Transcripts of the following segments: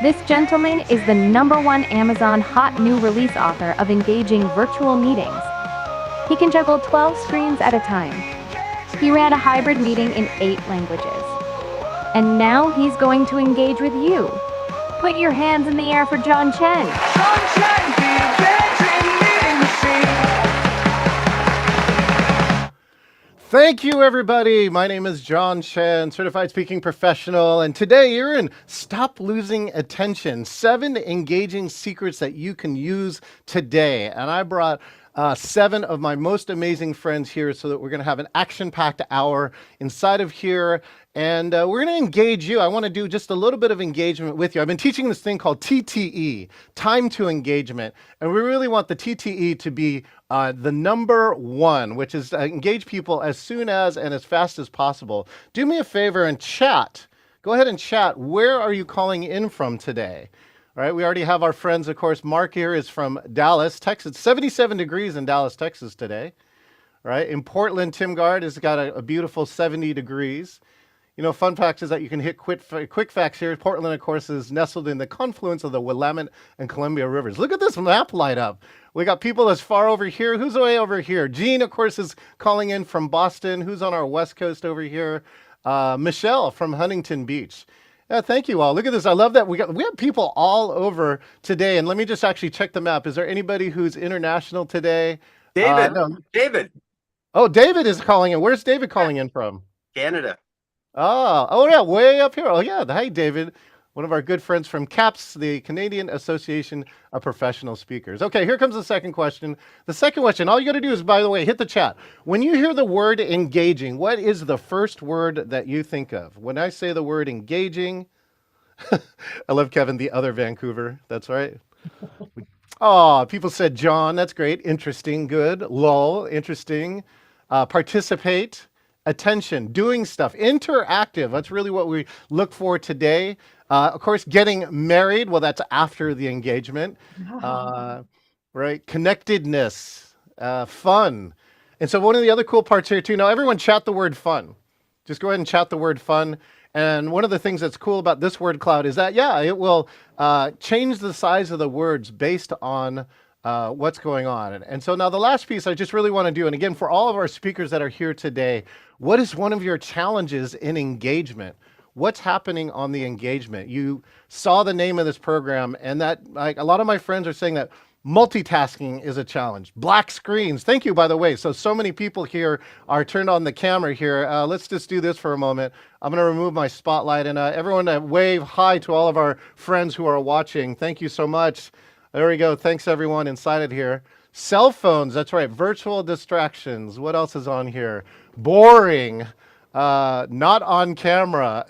This gentleman is the #1 Amazon hot new release author of engaging virtual meetings. He can juggle 12 screens at a time. He ran a hybrid meeting in 8 languages. And now he's going to engage with you. Put your hands in the air for John Chen. John Chen, the engaging meeting machine. Thank you, everybody. My name is John Chen, certified speaking professional, and today you're in Stop Losing Attention, 7 engaging secrets that you can use today. And I brought 7 of my most amazing friends here so that we're going to have an action-packed hour inside of here. And we're going to engage you. I want to do just a little bit of engagement with you. I've been teaching this thing called TTE, time to engagement. And we really want the TTE to be the #1, which is engage people as soon as and as fast as possible. Do me a favor and chat. Go ahead and chat. Where are you calling in from today? All right, we already have our friends, of course. Mark here is from Dallas, Texas. 77 degrees in Dallas, Texas today. All right, in Portland, Tim Gard has got a beautiful 70 degrees. You know, fun fact is that you can hit quick facts here. Portland, of course, is nestled in the confluence of the Willamette and Columbia rivers. Look at this map light up. We got people as far over here. Who's way over here? Gene, of course, is calling in from Boston. Who's on our west coast over here? Michelle from Huntington Beach. Yeah, thank you all. Look at this. I love that we have people all over today. And let me just actually check the map. Is there anybody who's international today? David. No. David. Oh, David is calling in. Where's David calling in from? Canada. Oh yeah, way up here. Oh yeah, hi David, one of our good friends from CAPS, the Canadian Association of Professional Speakers. Okay, here comes the second question. The second question, all you got to do is, by the way, hit the chat. When you hear the word engaging, what is the first word that you think of? When I say the word engaging, I love Kevin, the other Vancouver. That's right. Oh, people said John. That's great. Interesting. Good. Lull. Interesting. Participate. Attention, doing stuff, interactive. That's really what we look for today. Of course, getting married. Well, that's after the engagement, right? Connectedness, fun. And so one of the other cool parts here too, now everyone chat the word fun. Just go ahead and chat the word fun. And one of the things that's cool about this word cloud is that, yeah, it will change the size of the words based on what's going on. And so now the last piece I just really want to do, and again, for all of our speakers that are here today, what is one of your challenges in engagement? What's happening on the engagement? You saw the name of this program, and that, like, a lot of my friends are saying that multitasking is a challenge. Black screens. Thank you, by the way. So many people here are turned on the camera here. Let's just do this for a moment. I'm going to remove my spotlight, and everyone wave hi to all of our friends who are watching. Thank you so much. There we go. Thanks, everyone inside it here. Cell phones. That's right. Virtual distractions. What else is on here? Boring. Not on camera.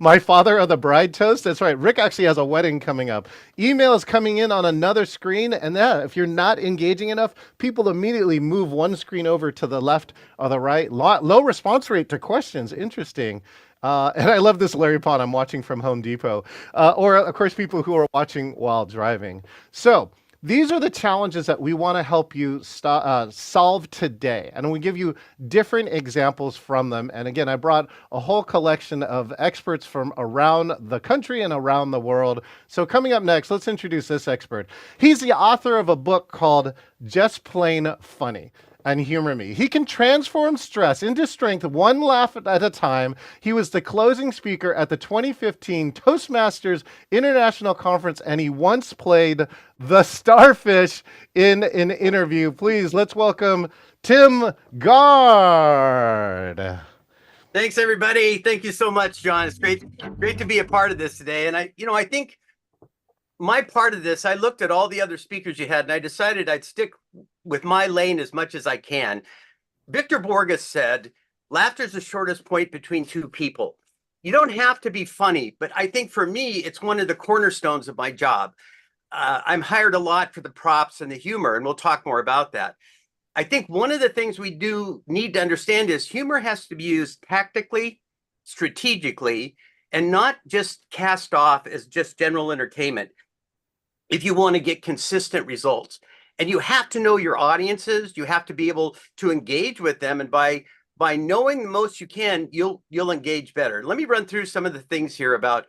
My father of the bride toast. That's right. Rick actually has a wedding coming up. Emails coming in on another screen. And if you're not engaging enough, people immediately move one screen over to the left or the right. Low response rate to questions. Interesting. And I love this Larry Pond I'm watching from Home Depot. Or, of course, people who are watching while driving. So these are the challenges that we want to help you solve today. And we give you different examples from them. And again, I brought a whole collection of experts from around the country and around the world. So coming up next, let's introduce this expert. He's the author of a book called Just Plain Funny. And humor me. He can transform stress into strength one laugh at a time. He was the closing speaker at the 2015 Toastmasters International Conference, and he once played the starfish in an interview. Please, let's welcome Tim Gard. Thanks, everybody. Thank you so much, John. It's great to be a part of this today. And I think my part of this, I looked at all the other speakers you had, and I decided I'd stick with my lane as much as I can. Victor Borges said, laughter is the shortest point between two people. You don't have to be funny, but I think for me, it's one of the cornerstones of my job. I'm hired a lot for the props and the humor, and we'll talk more about that. I think one of the things we do need to understand is humor has to be used tactically, strategically, and not just cast off as just general entertainment if you want to get consistent results. And you have to know your audiences. You have to be able to engage with them. And by knowing the most you can, you'll engage better. Let me run through some of the things here about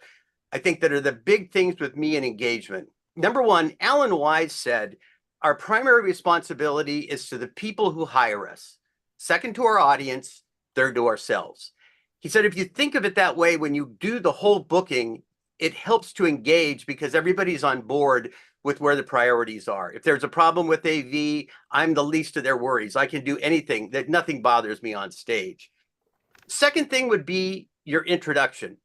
I think that are the big things with me in engagement. Number one, Alan Wise said, our primary responsibility is to the people who hire us, second to our audience, third to ourselves. He said, if you think of it that way, when you do the whole booking, it helps to engage because everybody's on board with where the priorities are. If there's a problem with AV, I'm the least of their worries. I can do anything, that nothing bothers me on stage. Second thing would be your introduction.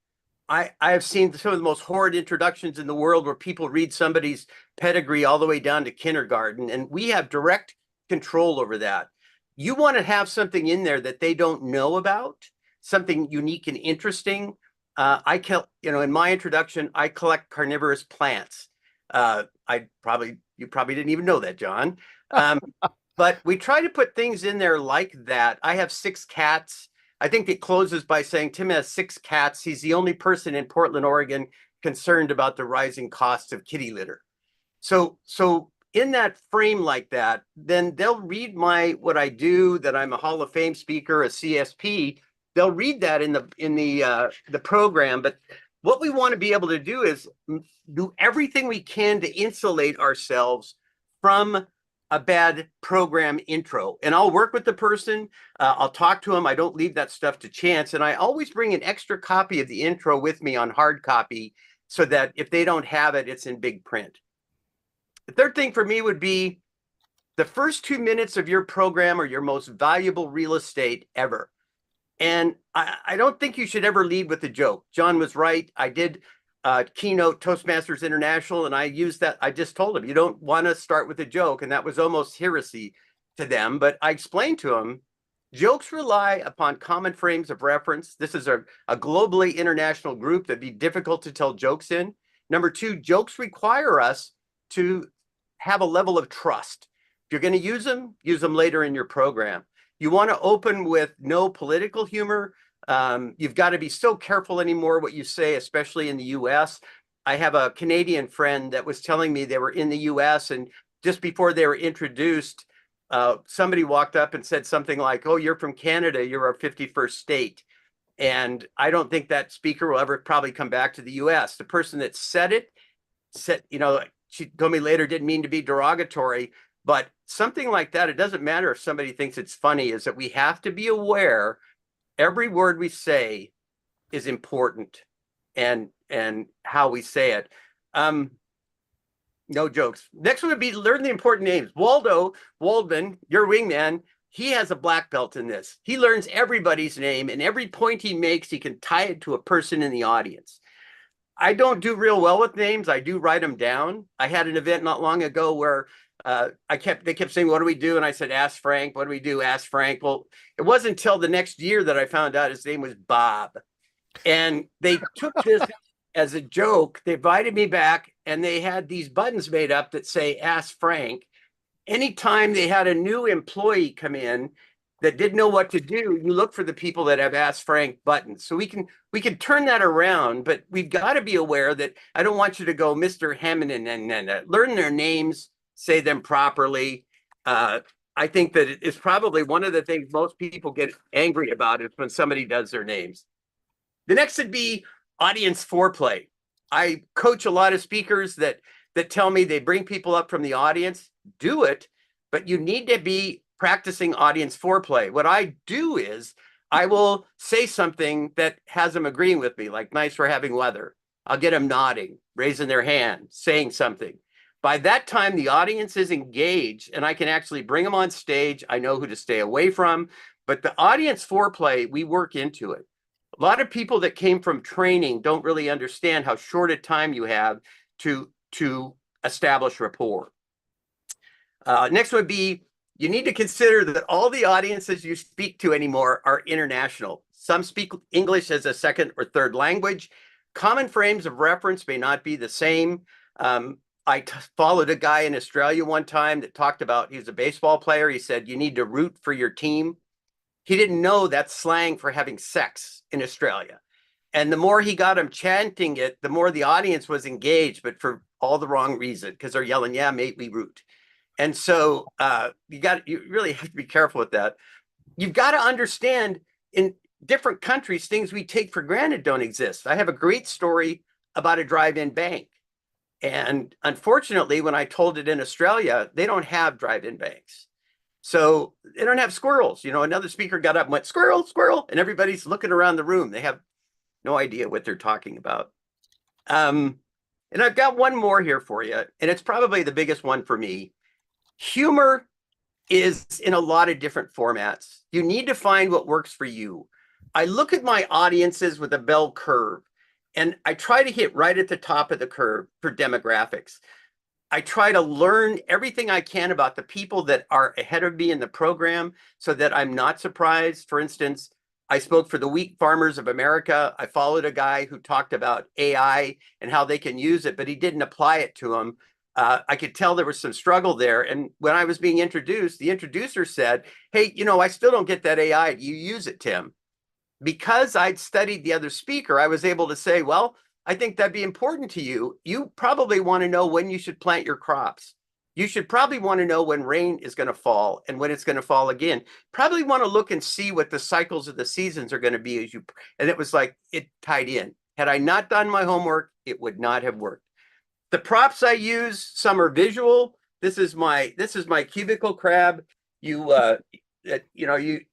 I have seen some of the most horrid introductions in the world where people read somebody's pedigree all the way down to kindergarten, and we have direct control over that. You want to have something in there that they don't know about, something unique and interesting. In my introduction, I collect carnivorous plants. You probably didn't even know that, John. But we try to put things in there like that. I have 6 cats. I think it closes by saying Tim has 6 cats. He's the only person in Portland, Oregon, concerned about the rising costs of kitty litter. So in that frame like that, then they'll read what I do, that I'm a Hall of Fame speaker, a CSP. They'll read that in the program. But what we want to be able to do is do everything we can to insulate ourselves from a bad program intro. And I'll work with the person. I'll talk to them. I don't leave that stuff to chance. And I always bring an extra copy of the intro with me on hard copy so that if they don't have it, it's in big print. The third thing for me would be the first 2 minutes of your program are your most valuable real estate ever. And I don't think you should ever lead with a joke. John was right. I did keynote Toastmasters International, and I used that. I just told them, you don't want to start with a joke. And that was almost heresy to them. But I explained to them, jokes rely upon common frames of reference. This is a globally international group that'd be difficult to tell jokes in. Number 2, jokes require us to have a level of trust. If you're going to use them later in your program. You want to open with no political humor. You've got to be so careful anymore what you say, especially in the US. I have a Canadian friend that was telling me they were in the US, and just before they were introduced, somebody walked up and said something like, "Oh, you're from Canada, you're our 51st state." And I don't think that speaker will ever probably come back to the US. The person that said it said, she told me later, didn't mean to be derogatory, but something like that, it doesn't matter if somebody thinks it's funny, is that we have to be aware every word we say is important and how we say it. No jokes. Next one would be learn the important names. Waldman, your wingman, he has a black belt in this. He learns everybody's name, and every point he makes, he can tie it to a person in the audience. I don't do real well with names. I do write them down. I had an event not long ago where they kept saying, "What do we do?" And I said, "Ask Frank." "What do we do?" "Ask Frank." Well, it wasn't until the next year that I found out his name was Bob. And they took this as a joke. They invited me back, and they had these buttons made up that say, "Ask Frank." Anytime they had a new employee come in that didn't know what to do, you look for the people that have Ask Frank buttons. So we can turn that around, but we've got to be aware that I don't want you to go Mr. Hammond and learn their names, say them properly. I think that it's probably one of the things most people get angry about is when somebody does their names. The next would be audience foreplay. I coach a lot of speakers that tell me they bring people up from the audience. Do it, but you need to be practicing audience foreplay. What I do is I will say something that has them agreeing with me, like "Nice, we're having weather." I'll get them nodding, raising their hand, saying something. By that time, the audience is engaged, and I can actually bring them on stage. I know who to stay away from, but the audience foreplay, we work into it. A lot of people that came from training don't really understand how short a time you have to establish rapport. Next would be, you need to consider that all the audiences you speak to anymore are international. Some speak English as a second or third language. Common frames of reference may not be the same. I followed a guy in Australia one time that talked about, he was a baseball player. He said, you need to root for your team. He didn't know that's slang for having sex in Australia. And the more he got him chanting it, the more the audience was engaged, but for all the wrong reason, because they're yelling, "Yeah, mate, we root." And so you really have to be careful with that. You've got to understand, in different countries, things we take for granted don't exist. I have a great story about a drive-in bank. And unfortunately, when I told it in Australia, they don't have drive-in banks. So they don't have squirrels. Another speaker got up and went, squirrel, squirrel, and everybody's looking around the room. They have no idea what they're talking about. And I've got one more here for you, and it's probably the biggest one for me. Humor is in a lot of different formats. You need to find what works for you. I look at my audiences with a bell curve, and I try to hit right at the top of the curve for demographics. I try to learn everything I can about the people that are ahead of me in the program so that I'm not surprised. For instance, I spoke for the Wheat Farmers of America. I followed a guy who talked about AI and how they can use it, but he didn't apply it to them. I could tell there was some struggle there. And when I was being introduced, the introducer said, hey, I still don't get that AI. You use it, Tim. Because I'd studied the other speaker, I was able to say, well, I think that'd be important to you. You probably want to know when you should plant your crops. You should probably want to know when rain is going to fall and when it's going to fall again. Probably want to look and see what the cycles of the seasons are going to be and it was like it tied in. Had I not done my homework, it would not have worked. The props I use, some are visual. This is my cubicle crab. This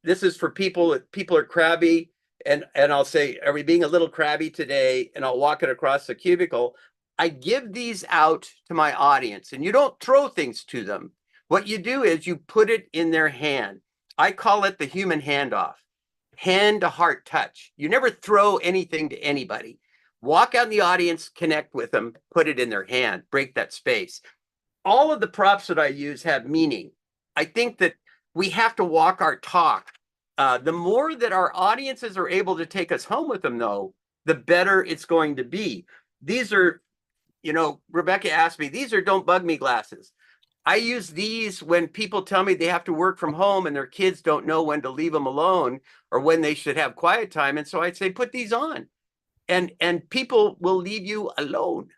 is for people are crabby. And I'll say, are we being a little crabby today? And I'll walk it across the cubicle. I give these out to my audience, and you don't throw things to them. What you do is you put it in their hand. I call it the human handoff, hand to heart touch. You never throw anything to anybody. Walk out in the audience, connect with them, put it in their hand, break that space. All of the props that I use have meaning. I think that we have to walk our talk. The more that our audiences are able to take us home with them, though, the better it's going to be. These are, Rebecca asked me, these are don't bug me glasses. I use these when people tell me they have to work from home and their kids don't know when to leave them alone or when they should have quiet time. And so I'd say, put these on and people will leave you alone.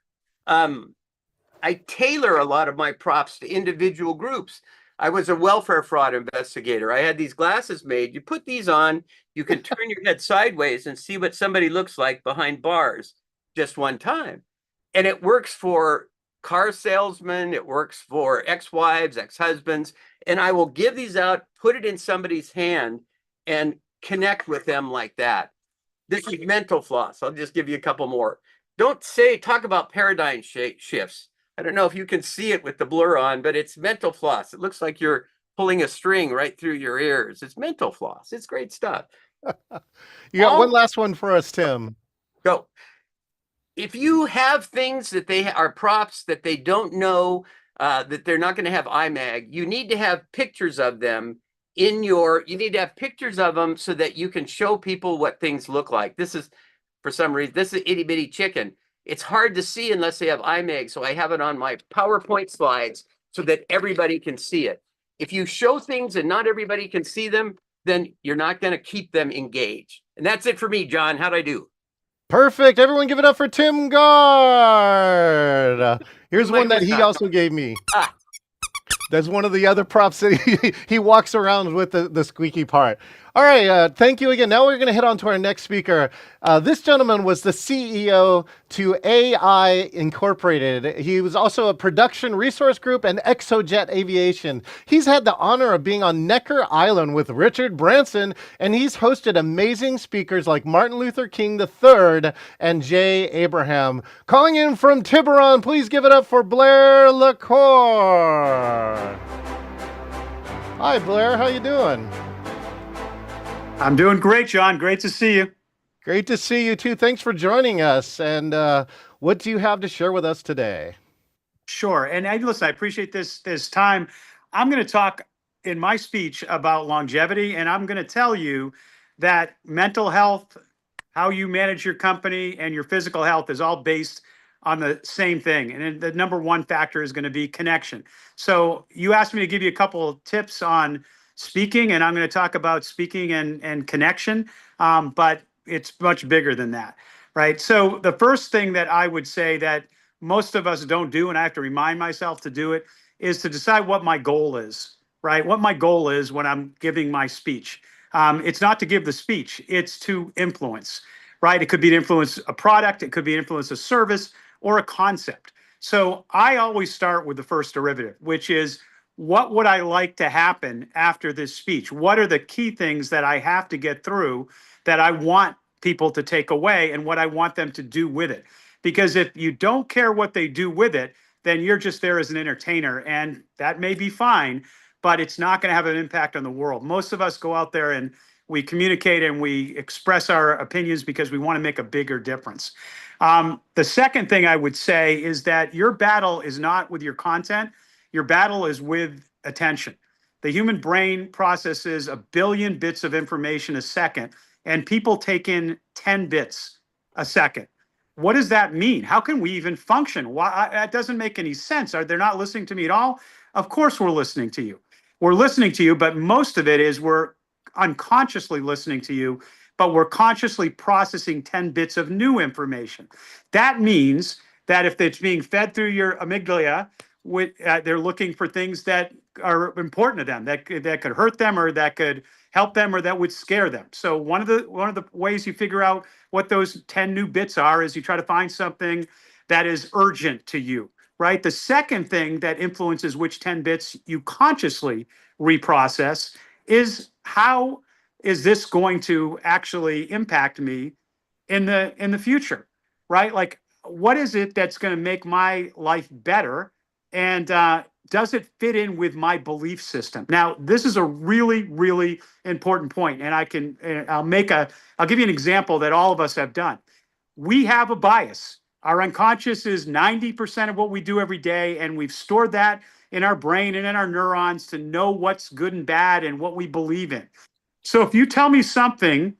I tailor a lot of my props to individual groups. I was a welfare fraud investigator. I had these glasses made. You put these on, you can turn your head sideways and see what somebody looks like behind bars just one time. And it works for car salesmen. It works for ex-wives, ex-husbands. And I will give these out, put it in somebody's hand and connect with them like that. This is mental floss. I'll just give you a couple more. Talk about paradigm shifts. I don't know if you can see it with the blur on, but it's mental floss. It looks like you're pulling a string right through your ears. It's mental floss. It's great stuff. You got one last one for us, Tim. Go. If you have things that they are props that they don't know, that they're not going to have IMAG, you need to have pictures of them you need to have pictures of them so that you can show people what things look like. This is, for some reason, this is itty bitty chicken. It's hard to see unless they have IMAG, so I have it on my PowerPoint slides so that everybody can see it. If you show things and not everybody can see them, then you're not going to keep them engaged. And that's it for me, John. How'd I do? Perfect. Everyone give it up for Tim Gard. Here's one that he also gave me. That's one of the other props that he walks around with the squeaky part. All right, thank you again. Now we're going to head on to our next speaker. This gentleman was the CEO to AI Incorporated. He was also a production resource group and Exojet Aviation. He's had the honor of being on Necker Island with Richard Branson, and he's hosted amazing speakers like Martin Luther King III and Jay Abraham. Calling in from Tiburon, please give it up for Blair LaCour. Hi, Blair. How you doing? I'm doing great, John. Great to see you. Great to see you too. Thanks for joining us. And what do you have to share with us today? Sure. And listen, I appreciate this time. I'm going to talk in my speech about longevity, and I'm going to tell you that mental health, how you manage your company, and your physical health is all based on the same thing. And the number one factor is going to be connection. So you asked me to give you a couple of tips on speaking, and I'm going to talk about speaking and connection, but it's much bigger than that, right? So the first thing that I would say that most of us don't do, and I have to remind myself to do it, is to decide what my goal is, right? What my goal is when I'm giving my speech. It's not to give the speech, it's to influence, right? It could be to influence a product, it could be to influence a service or a concept. So I always start with the first derivative, which is, what would I like to happen after this speech? What are the key things that I have to get through that I want people to take away and what I want them to do with it? Because if you don't care what they do with it, then you're just there as an entertainer, and that may be fine, but it's not going to have an impact on the world. Most of us go out there and we communicate and we express our opinions because we want to make a bigger difference. The second thing I would say is that your battle is not with your content. Your battle is with attention. The human brain processes 1 billion bits of information a second, and people take in 10 bits a second. What does that mean? How can we even function? Why, that doesn't make any sense. Are they not listening to me at all? Of course we're listening to you. We're listening to you, but most of it is we're unconsciously listening to you, but we're consciously processing 10 bits of new information. That means that if it's being fed through your amygdala, they're looking for things that are important to them, that could hurt them, or that could help them, or that would scare them. So one of the ways you figure out what those 10 new bits are is you try to find something that is urgent to you, right? The second thing that influences which 10 bits you consciously reprocess is, how is this going to actually impact me in the future, right? Like, what is it that's going to make my life better, and does it fit in with my belief system? Now, this is a really, really important point, and I'll give you an example that all of us have done. We have a bias. Our unconscious is 90% of what we do every day, and we've stored that in our brain and in our neurons to know what's good and bad and what we believe in. So if you tell me something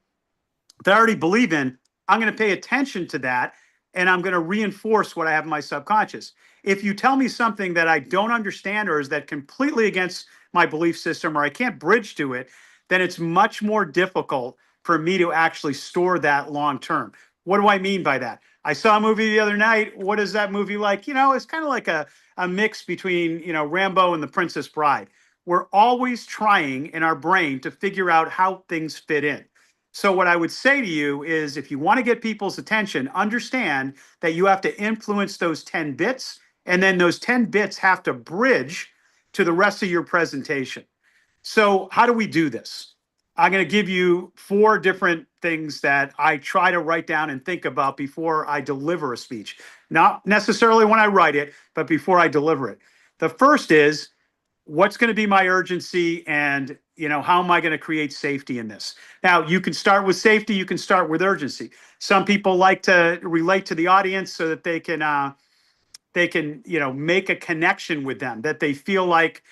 that I already believe in, I'm going to pay attention to that, and I'm going to reinforce what I have in my subconscious. If you tell me something that I don't understand, or is that completely against my belief system, or I can't bridge to it, then it's much more difficult for me to actually store that long term. What do I mean by that? I saw a movie the other night. What is that movie like? It's kind of like a mix between, Rambo and The Princess Bride. We're always trying in our brain to figure out how things fit in. So what I would say to you is, if you want to get people's attention, understand that you have to influence those 10 bits, and then those 10 bits have to bridge to the rest of your presentation. So how do we do this? I'm going to give you 4 different things that I try to write down and think about before I deliver a speech. Not necessarily when I write it, but before I deliver it. The first is, what's going to be my urgency, and how am I going to create safety in this? Now, you can start with safety, you can start with urgency. Some people like to relate to the audience so that they can make a connection with them, that they feel like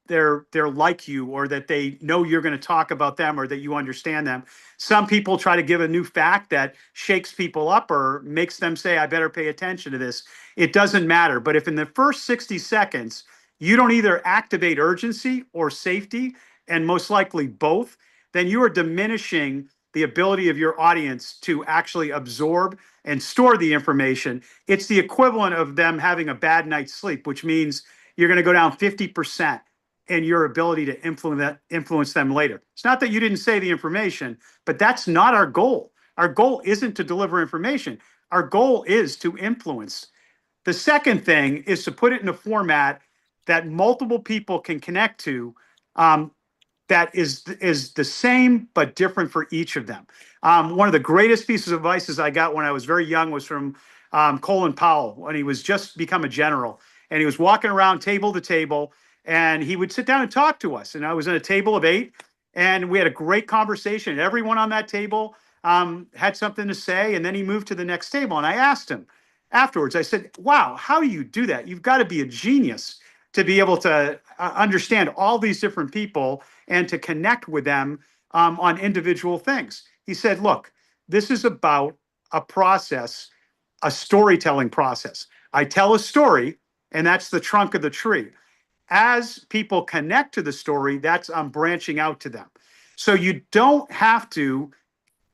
they're like you, or that they know you're going to talk about them, or that you understand them. Some people try to give a new fact that shakes people up or makes them say, I better pay attention to this. It doesn't matter. But if in the first 60 seconds, you don't either activate urgency or safety, and most likely both, then you are diminishing the ability of your audience to actually absorb and store the information. It's the equivalent of them having a bad night's sleep, which means you're going to go down 50% in your ability to influence them later. It's not that you didn't say the information, but that's not our goal. Our goal isn't to deliver information. Our goal is to influence. The second thing is to put it in a format that multiple people can connect to, that is the same but different for each of them. One of the greatest pieces of advice I got when I was very young was from Colin Powell, when he was just become a general, and he was walking around table to table, and he would sit down and talk to us. And I was at a table of 8, and we had a great conversation. Everyone on that table had something to say, and then he moved to the next table, and I asked him afterwards, I said, wow, how do you do that? You've got to be a genius to be able to understand all these different people and to connect with them on individual things. He said, look, this is about a process, a storytelling process. I tell a story, and that's the trunk of the tree. As people connect to the story, I'm branching out to them. So you don't have to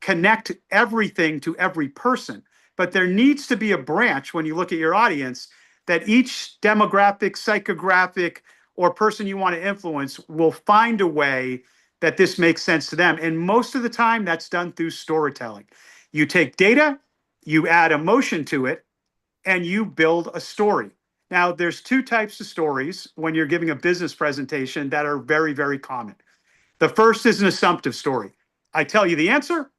connect everything to every person, but there needs to be a branch when you look at your audience, that each demographic, psychographic, or person you want to influence will find a way that this makes sense to them. And most of the time, that's done through storytelling. You take data, you add emotion to it, and you build a story. Now, there's two types of stories when you're giving a business presentation that are very, very common. The first is an assumptive story. I tell you the answer,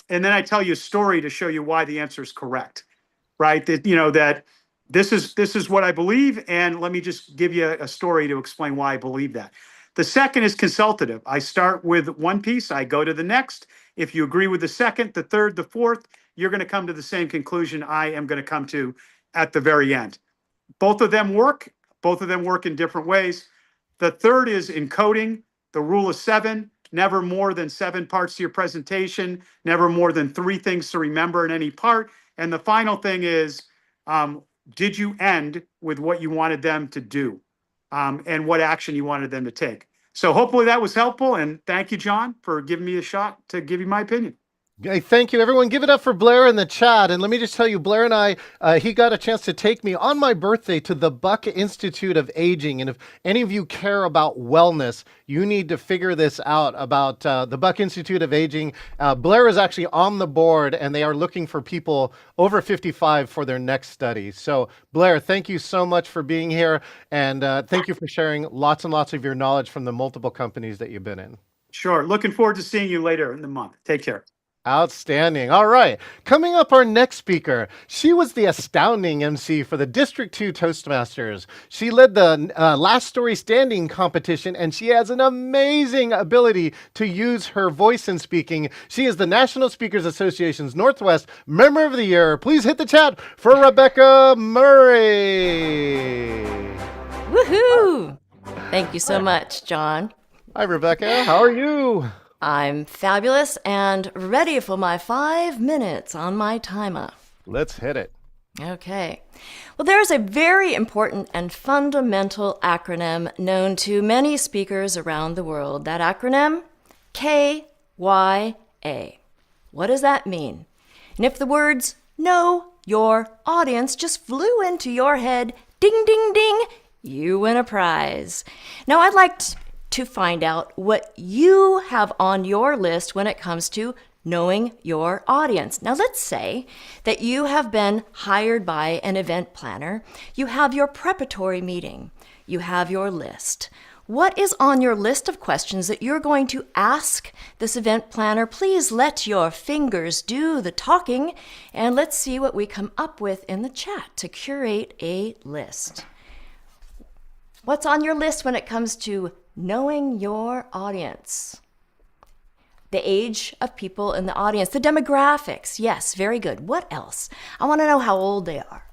and then I tell you a story to show you why the answer is correct, right? That, that this is what I believe, and let me just give you a story to explain why I believe that. The second is consultative. I start with one piece, I go to the next. If you agree with the second, the third, the fourth, you're going to come to the same conclusion I am going to come to at the very end. Both of them work. Both of them work in different ways. The third is encoding, the rule of seven, never more than 7 parts to your presentation, never more than 3 things to remember in any part. And the final thing is, did you end with what you wanted them to do, and what action you wanted them to take? So hopefully that was helpful. And thank you, John, for giving me a shot to give you my opinion. Hey, thank you, everyone. Give it up for Blair in the chat. And let me just tell you, Blair and I, he got a chance to take me on my birthday to the Buck Institute of Aging. And if any of you care about wellness, you need to figure this out about the Buck Institute of Aging. Blair is actually on the board, and they are looking for people over 55 for their next study. So, Blair, thank you so much for being here. And thank you for sharing lots and lots of your knowledge from the multiple companies that you've been in. Sure. Looking forward to seeing you later in the month. Take care. Outstanding. All right. Coming up, our next speaker. She was the astounding MC for the District 2 Toastmasters. She led the Last Story Standing competition, and she has an amazing ability to use her voice in speaking. She is the National Speakers Association's Northwest Member of the Year. Please hit the chat for Rebecca Murray. Woohoo! Thank you so much, John. Hi, Rebecca. How are you? I'm fabulous and ready for my 5 minutes on my timer. Let's hit it. Okay. Well, there's a very important and fundamental acronym known to many speakers around the world. That acronym, KYA. What does that mean? And if the words know your audience just flew into your head, ding, ding, ding, you win a prize. Now, I'd like to find out what you have on your list when it comes to knowing your audience. Now, let's say that you have been hired by an event planner. You have your preparatory meeting. You have your list. What is on your list of questions that you're going to ask this event planner? Please let your fingers do the talking, and let's see what we come up with in the chat to curate a list. What's on your list when it comes to knowing your audience? The age of people in the audience, the demographics. Yes, very good. What else? I want to know how old they are.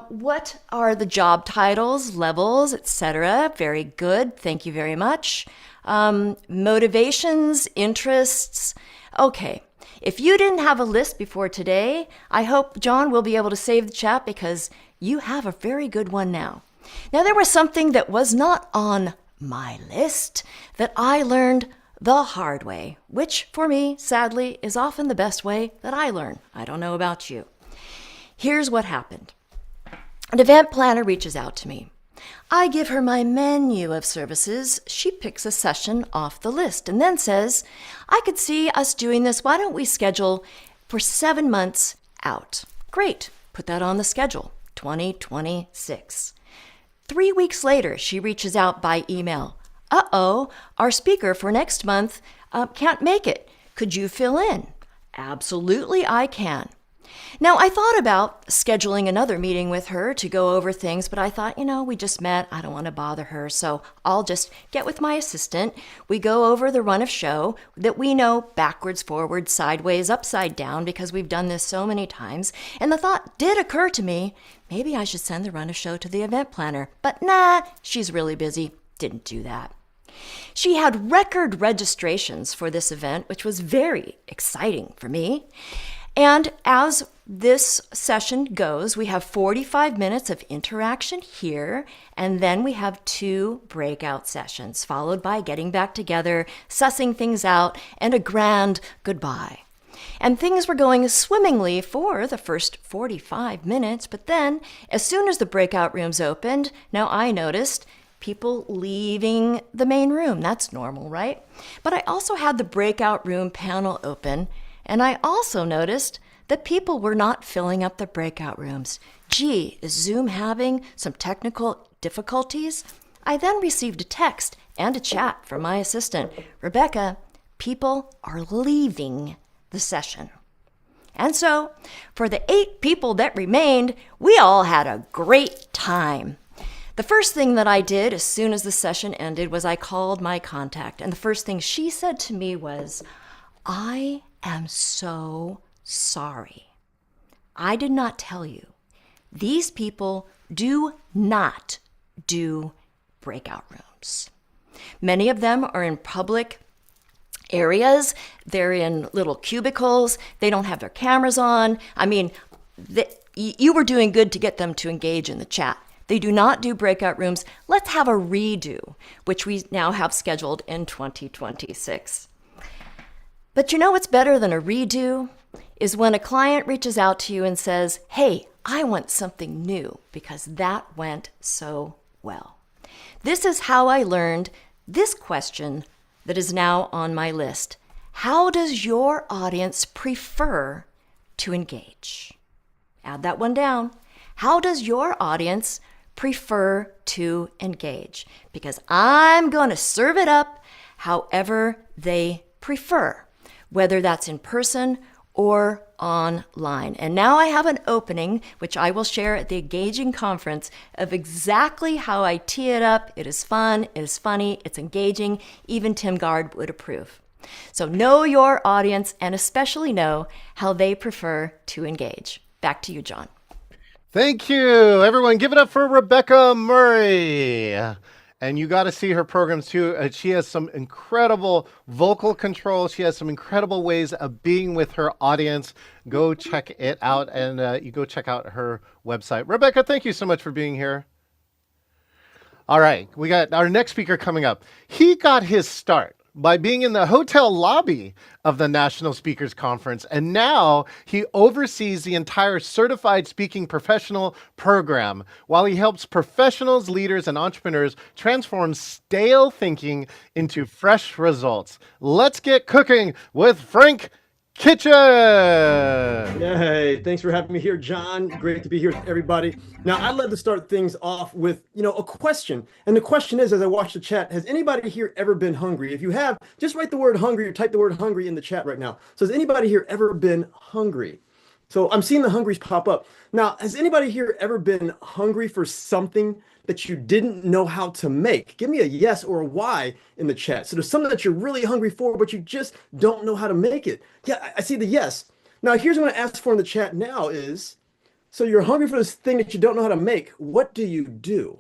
What are the job titles, levels, etc.? Very good. Thank you very much. Motivations, interests. Okay. If you didn't have a list before today, I hope John will be able to save the chat because you have a very good one now. Now, there was something that was not on my list that I learned the hard way, which for me, sadly, is often the best way that I learn. I don't know about you. Here's what happened. An event planner reaches out to me. I give her my menu of services. She picks a session off the list and then says, I could see us doing this. Why don't we schedule for 7 months out? Great. Put that on the schedule, 2026. 3 weeks later, she reaches out by email. Uh-oh, our speaker for next month can't make it. Could you fill in? Absolutely, I can. Now, I thought about scheduling another meeting with her to go over things, but I thought, we just met. I don't want to bother her, so I'll just get with my assistant. We go over the run of show that we know backwards, forwards, sideways, upside down, because we've done this so many times. And the thought did occur to me, maybe I should send the run of show to the event planner. But nah, she's really busy. Didn't do that. She had record registrations for this event, which was very exciting for me. And as this session goes, we have 45 minutes of interaction here, and then we have 2 breakout sessions, followed by getting back together, sussing things out, and a grand goodbye. And things were going swimmingly for the first 45 minutes, but then, as soon as the breakout rooms opened, now I noticed people leaving the main room. That's normal, right? But I also had the breakout room panel open, And I also noticed that people were not filling up the breakout rooms. Gee, is Zoom having some technical difficulties? I then received a text and a chat from my assistant, Rebecca, people are leaving the session. And so, for the 8 people that remained, we all had a great time. The first thing that I did as soon as the session ended was I called my contact. And the first thing she said to me was, I am so sorry. I did not tell you. These people do not do breakout rooms. Many of them are in public areas. They're in little cubicles. They don't have their cameras on. I mean, you were doing good to get them to engage in the chat. They do not do breakout rooms. Let's have a redo, which we now have scheduled in 2026. But you know what's better than a redo? Is when a client reaches out to you and says, hey, I want something new because that went so well. This is how I learned this question that is now on my list. How does your audience prefer to engage? Add that one down. How does your audience prefer to engage? Because I'm going to serve it up however they prefer, whether that's in person or online. And now I have an opening, which I will share at the Engaging Conference, of exactly how I tee it up. It is fun, it is funny, it's engaging. Even Tim Gard would approve. So know your audience and especially know how they prefer to engage. Back to you, John. Thank you. Everyone, give it up for Rebecca Murray. And you got to see her programs too. She has some incredible vocal control. She has some incredible ways of being with her audience. Go check it out, and you go check out her website. Rebecca, thank you so much for being here. All right, we got our next speaker coming up. He got his start by being in the hotel lobby of the National Speakers Conference, and now he oversees the entire Certified Speaking Professional program while he helps professionals, leaders, and entrepreneurs transform stale thinking into fresh results. Let's get cooking with Frank Kitchen. Hey, thanks for having me here, John. Great to be here with everybody. Now, I'd love to start things off with, a question. And the question is, as I watch the chat, has anybody here ever been hungry? If you have, just write the word hungry or type the word hungry in the chat right now. So has anybody here ever been hungry? So I'm seeing the hungries pop up. Now, has anybody here ever been hungry for something that you didn't know how to make? Give me a yes or a Y in the chat. So there's something that you're really hungry for, but you just don't know how to make it. Yeah, I see the yes. Now, here's what I'm going to ask for in the chat now is, so you're hungry for this thing that you don't know how to make. What do you do?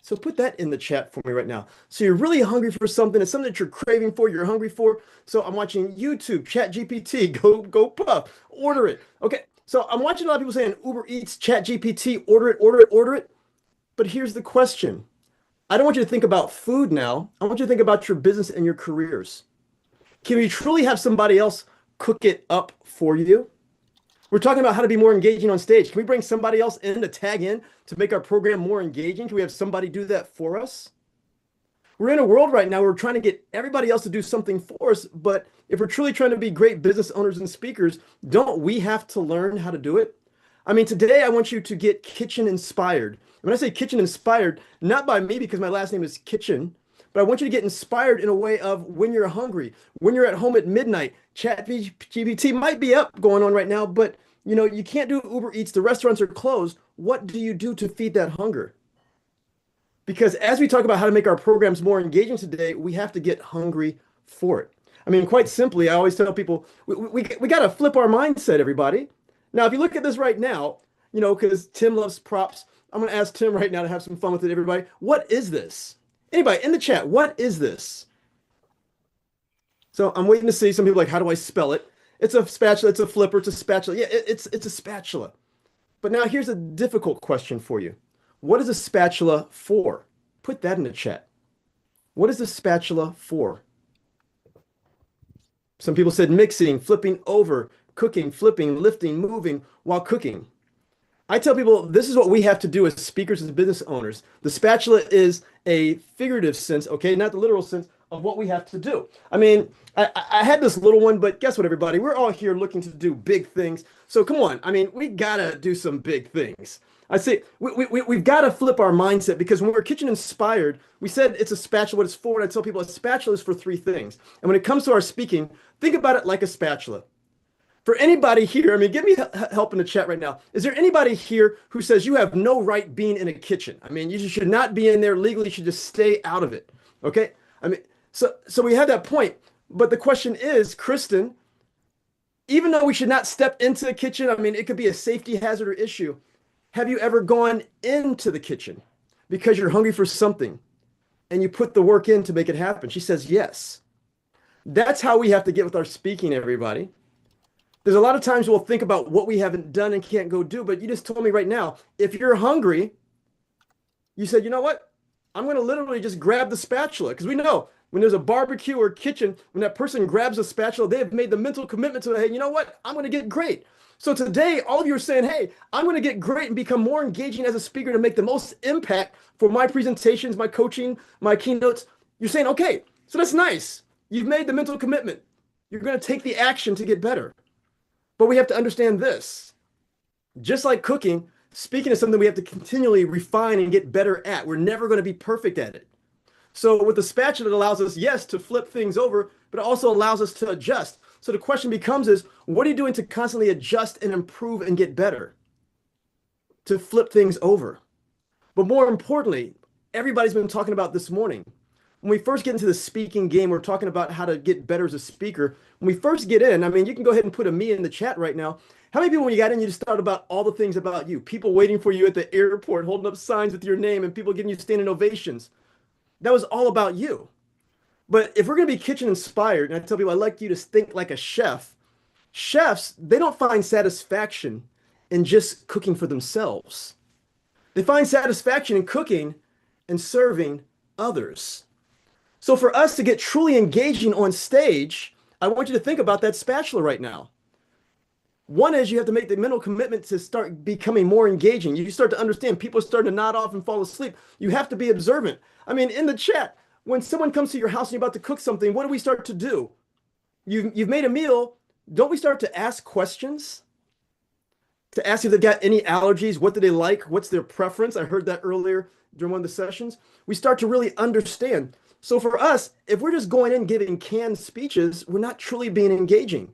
So put that in the chat for me right now. So you're really hungry for something. It's something that you're craving for, you're hungry for. So I'm watching YouTube, Chat GPT, go puff, order it. Okay, so I'm watching a lot of people saying Uber Eats, Chat GPT, order it, order it, order it. But here's the question. I don't want you to think about food now. I want you to think about your business and your careers. Can we truly have somebody else cook it up for you? We're talking about how to be more engaging on stage. Can we bring somebody else in to tag in to make our program more engaging? Can we have somebody do that for us? We're in a world right now where we're trying to get everybody else to do something for us, but if we're truly trying to be great business owners and speakers, don't we have to learn how to do it? I mean, today I want you to get kitchen inspired. When I say kitchen inspired, not by me because my last name is Kitchen, but I want you to get inspired in a way of when you're hungry, when you're at home at midnight. ChatGPT might be up going on right now, but you can't do Uber Eats. The restaurants are closed. What do you do to feed that hunger? Because as we talk about how to make our programs more engaging today, we have to get hungry for it. I mean, quite simply, I always tell people, we got to flip our mindset, everybody. Now, if you look at this right now, because Tim loves props, I'm going to ask Tim right now to have some fun with it, everybody. What is this? Anybody in the chat, what is this? So I'm waiting to see some people like, how do I spell it? It's a spatula, it's a flipper, it's a spatula. Yeah, it's a spatula. But now here's a difficult question for you. What is a spatula for? Put that in the chat. What is a spatula for? Some people said mixing, flipping over, cooking, flipping, lifting, moving while cooking. I tell people this is what we have to do as speakers, as business owners. The spatula is a figurative sense, okay, not the literal sense, of what we have to do. I mean, I had this little one, but guess what, everybody? We're all here looking to do big things. So come on. I mean, we gotta do some big things. I say we've got to flip our mindset because when we're kitchen inspired, we said it's a spatula. What it's for, and I tell people a spatula is for three things. And when it comes to our speaking, think about it like a spatula. For anybody here, I mean, give me help in the chat right now. Is there anybody here who says you have no right being in a kitchen? I mean, you should not be in there legally. You should just stay out of it. Okay? I mean, so we have that point. But the question is, Kristen, even though we should not step into the kitchen, I mean, it could be a safety hazard or issue. Have you ever gone into the kitchen because you're hungry for something and you put the work in to make it happen? She says, yes. That's how we have to get with our speaking, everybody. There's a lot of times we'll think about what we haven't done and can't go do, but you just told me right now, if you're hungry, you said, you know what? I'm going to literally just grab the spatula because we know when there's a barbecue or kitchen, when that person grabs a spatula, they have made the mental commitment to, hey, you know what? I'm going to get great. So today, all of you are saying, hey, I'm going to get great and become more engaging as a speaker to make the most impact for my presentations, my coaching, my keynotes. You're saying, okay, so that's nice. You've made the mental commitment. You're going to take the action to get better. But we have to understand this. Just like cooking, speaking is something we have to continually refine and get better at. We're never going to be perfect at it. So with the spatula, it allows us, yes, to flip things over, but it also allows us to adjust. So the question becomes is, what are you doing to constantly adjust and improve and get better? To flip things over. But more importantly, everybody's been talking about this morning. When we first get into the speaking game, we're talking about how to get better as a speaker. When we first get in, I mean, you can go ahead and put a me in the chat right now. How many people, when you got in, you just thought about all the things about you? People waiting for you at the airport, holding up signs with your name, and people giving you standing ovations. That was all about you. But if we're going to be kitchen inspired, and I tell people I like you to think like a chef, chefs, they don't find satisfaction in just cooking for themselves. They find satisfaction in cooking and serving others. So for us to get truly engaging on stage, I want you to think about that spatula right now. One is you have to make the mental commitment to start becoming more engaging. You start to understand people are starting to nod off and fall asleep. You have to be observant. I mean, in the chat, when someone comes to your house and you're about to cook something, what do we start to do? You've made a meal. Don't we start to ask questions? To ask if they've got any allergies, what do they like? What's their preference? I heard that earlier during one of the sessions. We start to really understand. So for us, if we're just going in giving canned speeches, we're not truly being engaging.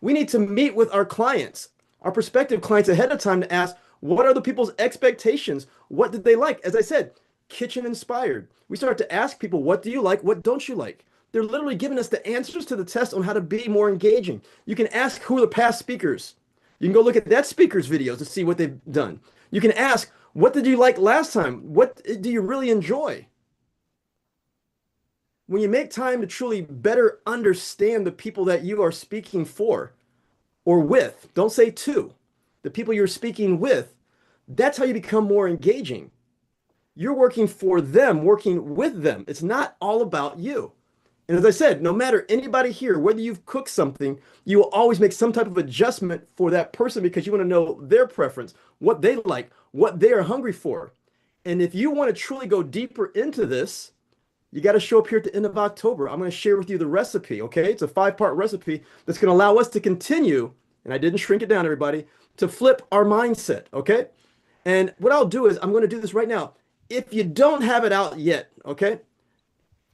We need to meet with our clients, our prospective clients ahead of time to ask, what are the people's expectations? What did they like? As I said, kitchen inspired. We start to ask people, what do you like? What don't you like? They're literally giving us the answers to the test on how to be more engaging. You can ask who are the past speakers. You can go look at that speaker's videos to see what they've done. You can ask, what did you like last time? What do you really enjoy? When you make time to truly better understand the people that you are speaking for or with, don't say to, the people you're speaking with, that's how you become more engaging. You're working for them, working with them. It's not all about you. And as I said, no matter anybody here, whether you've cooked something, you will always make some type of adjustment for that person because you want to know their preference, what they like, what they are hungry for. And if you want to truly go deeper into this, you got to show up here at the end of October. I'm going to share with you the recipe, okay? It's a 5-part recipe that's going to allow us to continue, and I didn't shrink it down, everybody, to flip our mindset, okay? And what I'll do is I'm going to do this right now. If you don't have it out yet, okay,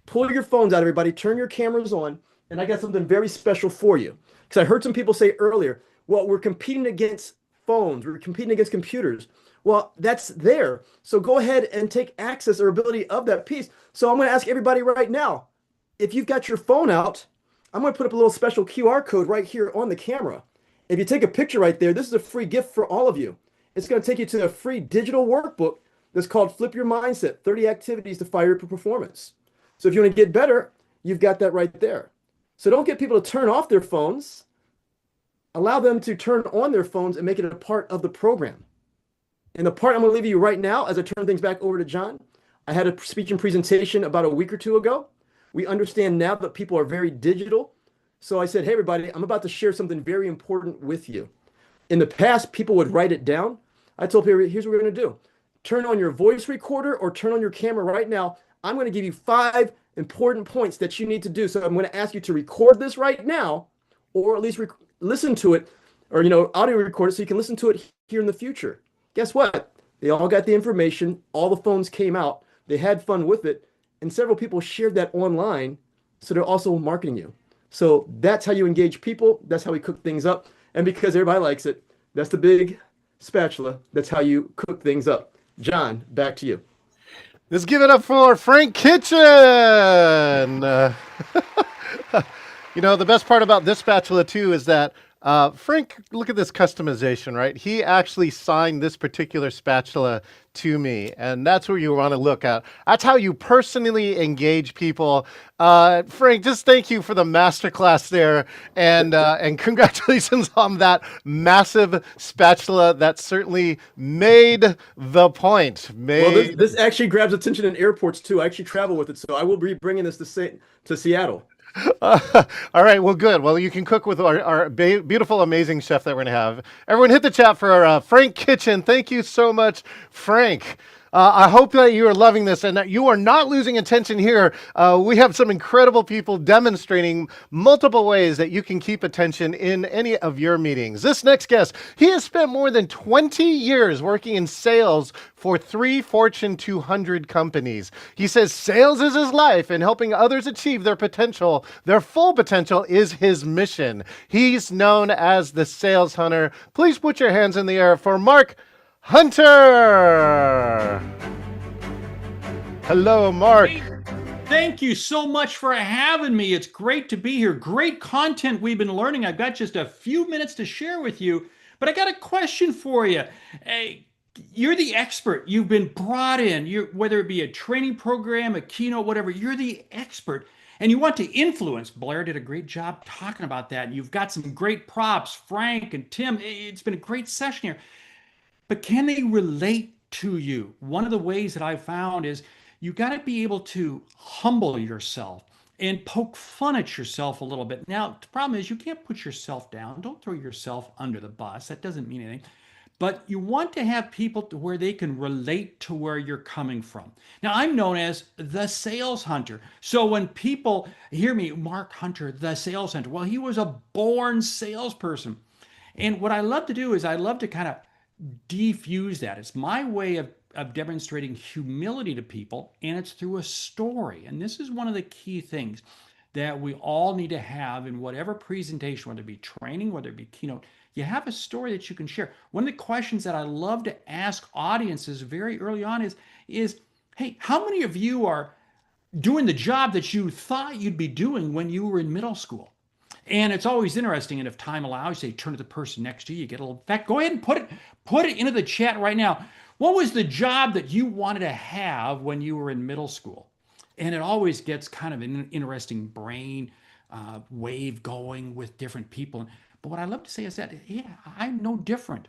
pull your phones out, everybody. Turn your cameras on, and I got something very special for you. Because I heard some people say earlier, well, we're competing against phones. We're competing against computers. Well, that's there. So go ahead and take access or ability of that piece. So I'm going to ask everybody right now, if you've got your phone out, I'm going to put up a little special QR code right here on the camera. If you take a picture right there, this is a free gift for all of you. It's going to take you to a free digital workbook that's called Flip Your Mindset, 30 Activities to Fire Your Performance. So if you want to get better, you've got that right there. So don't get people to turn off their phones. Allow them to turn on their phones and make it a part of the program. And the part I'm going to leave you right now as I turn things back over to John, I had a speech and presentation about a week or two ago. We understand now that people are very digital. So I said, hey, everybody, I'm about to share something very important with you. In the past, people would write it down. I told people, here's what we're going to do. Turn on your voice recorder or turn on your camera right now. I'm going to give you 5 important points that you need to do. So I'm going to ask you to record this right now, or at least listen to it, or audio record it so you can listen to it here in the future. Guess what? They all got the information. All the phones came out. They had fun with it, and several people shared that online. So they're also marketing you. So that's how you engage people. That's how we cook things up. And because everybody likes it, that's the big spatula. That's how you cook things up. John, back to you. Let's give it up for Frank Kitchen. The best part about this spatula too is that Frank, look at this customization, right? He actually signed this particular spatula to me, and that's where you want to look at. That's how you personally engage people. Frank, just thank you for the masterclass there, and congratulations on that massive spatula. That certainly made the point. Well, this actually grabs attention in airports too. I actually travel with it, so I will be bringing this to Seattle. All right, well, good. Well, you can cook with our beautiful, amazing chef that we're going to have. Everyone hit the chat for Frank Kitchen. Thank you so much, Frank. I hope that you are loving this and that you are not losing attention here. We have some incredible people demonstrating multiple ways that you can keep attention in any of your meetings. This next guest, he has spent more than 20 years working in sales for 3 Fortune 200 companies. He says sales is his life and helping others achieve their potential, their full potential, is his mission. He's known as the Sales Hunter. Please put your hands in the air for Mark Hunter. Hello, Mark. Thank you so much for having me. It's great to be here. Great content we've been learning. I've got just a few minutes to share with you, but I got a question for you. Hey, you're the expert. You've been brought in, whether it be a training program, a keynote, whatever, you're the expert. And you want to influence. Blair did a great job talking about that. You've got some great props, Frank and Tim. It's been a great session here. But can they relate to you? One of the ways that I've found is you got to be able to humble yourself and poke fun at yourself a little bit. Now, the problem is you can't put yourself down. Don't throw yourself under the bus. That doesn't mean anything. But you want to have people to where they can relate to where you're coming from. Now, I'm known as the sales hunter. So when people hear me, Mark Hunter, the sales hunter, well, he was a born salesperson. And what I love to do is I love to kind of defuse that. It's my way of demonstrating humility to people, and it's through a story. And this is one of the key things that we all need to have in whatever presentation, whether it be training, whether it be keynote. You have a story that you can share. One of the questions that I love to ask audiences very early on is hey, how many of you are doing the job that you thought you'd be doing when you were in middle school? And it's always interesting, and if time allows, you turn to the person next to you, you get a little, in fact, go ahead and put it into the chat right now. What was the job that you wanted to have when you were in middle school? And it always gets kind of an interesting brain wave going with different people. But what I love to say is that, yeah, I'm no different.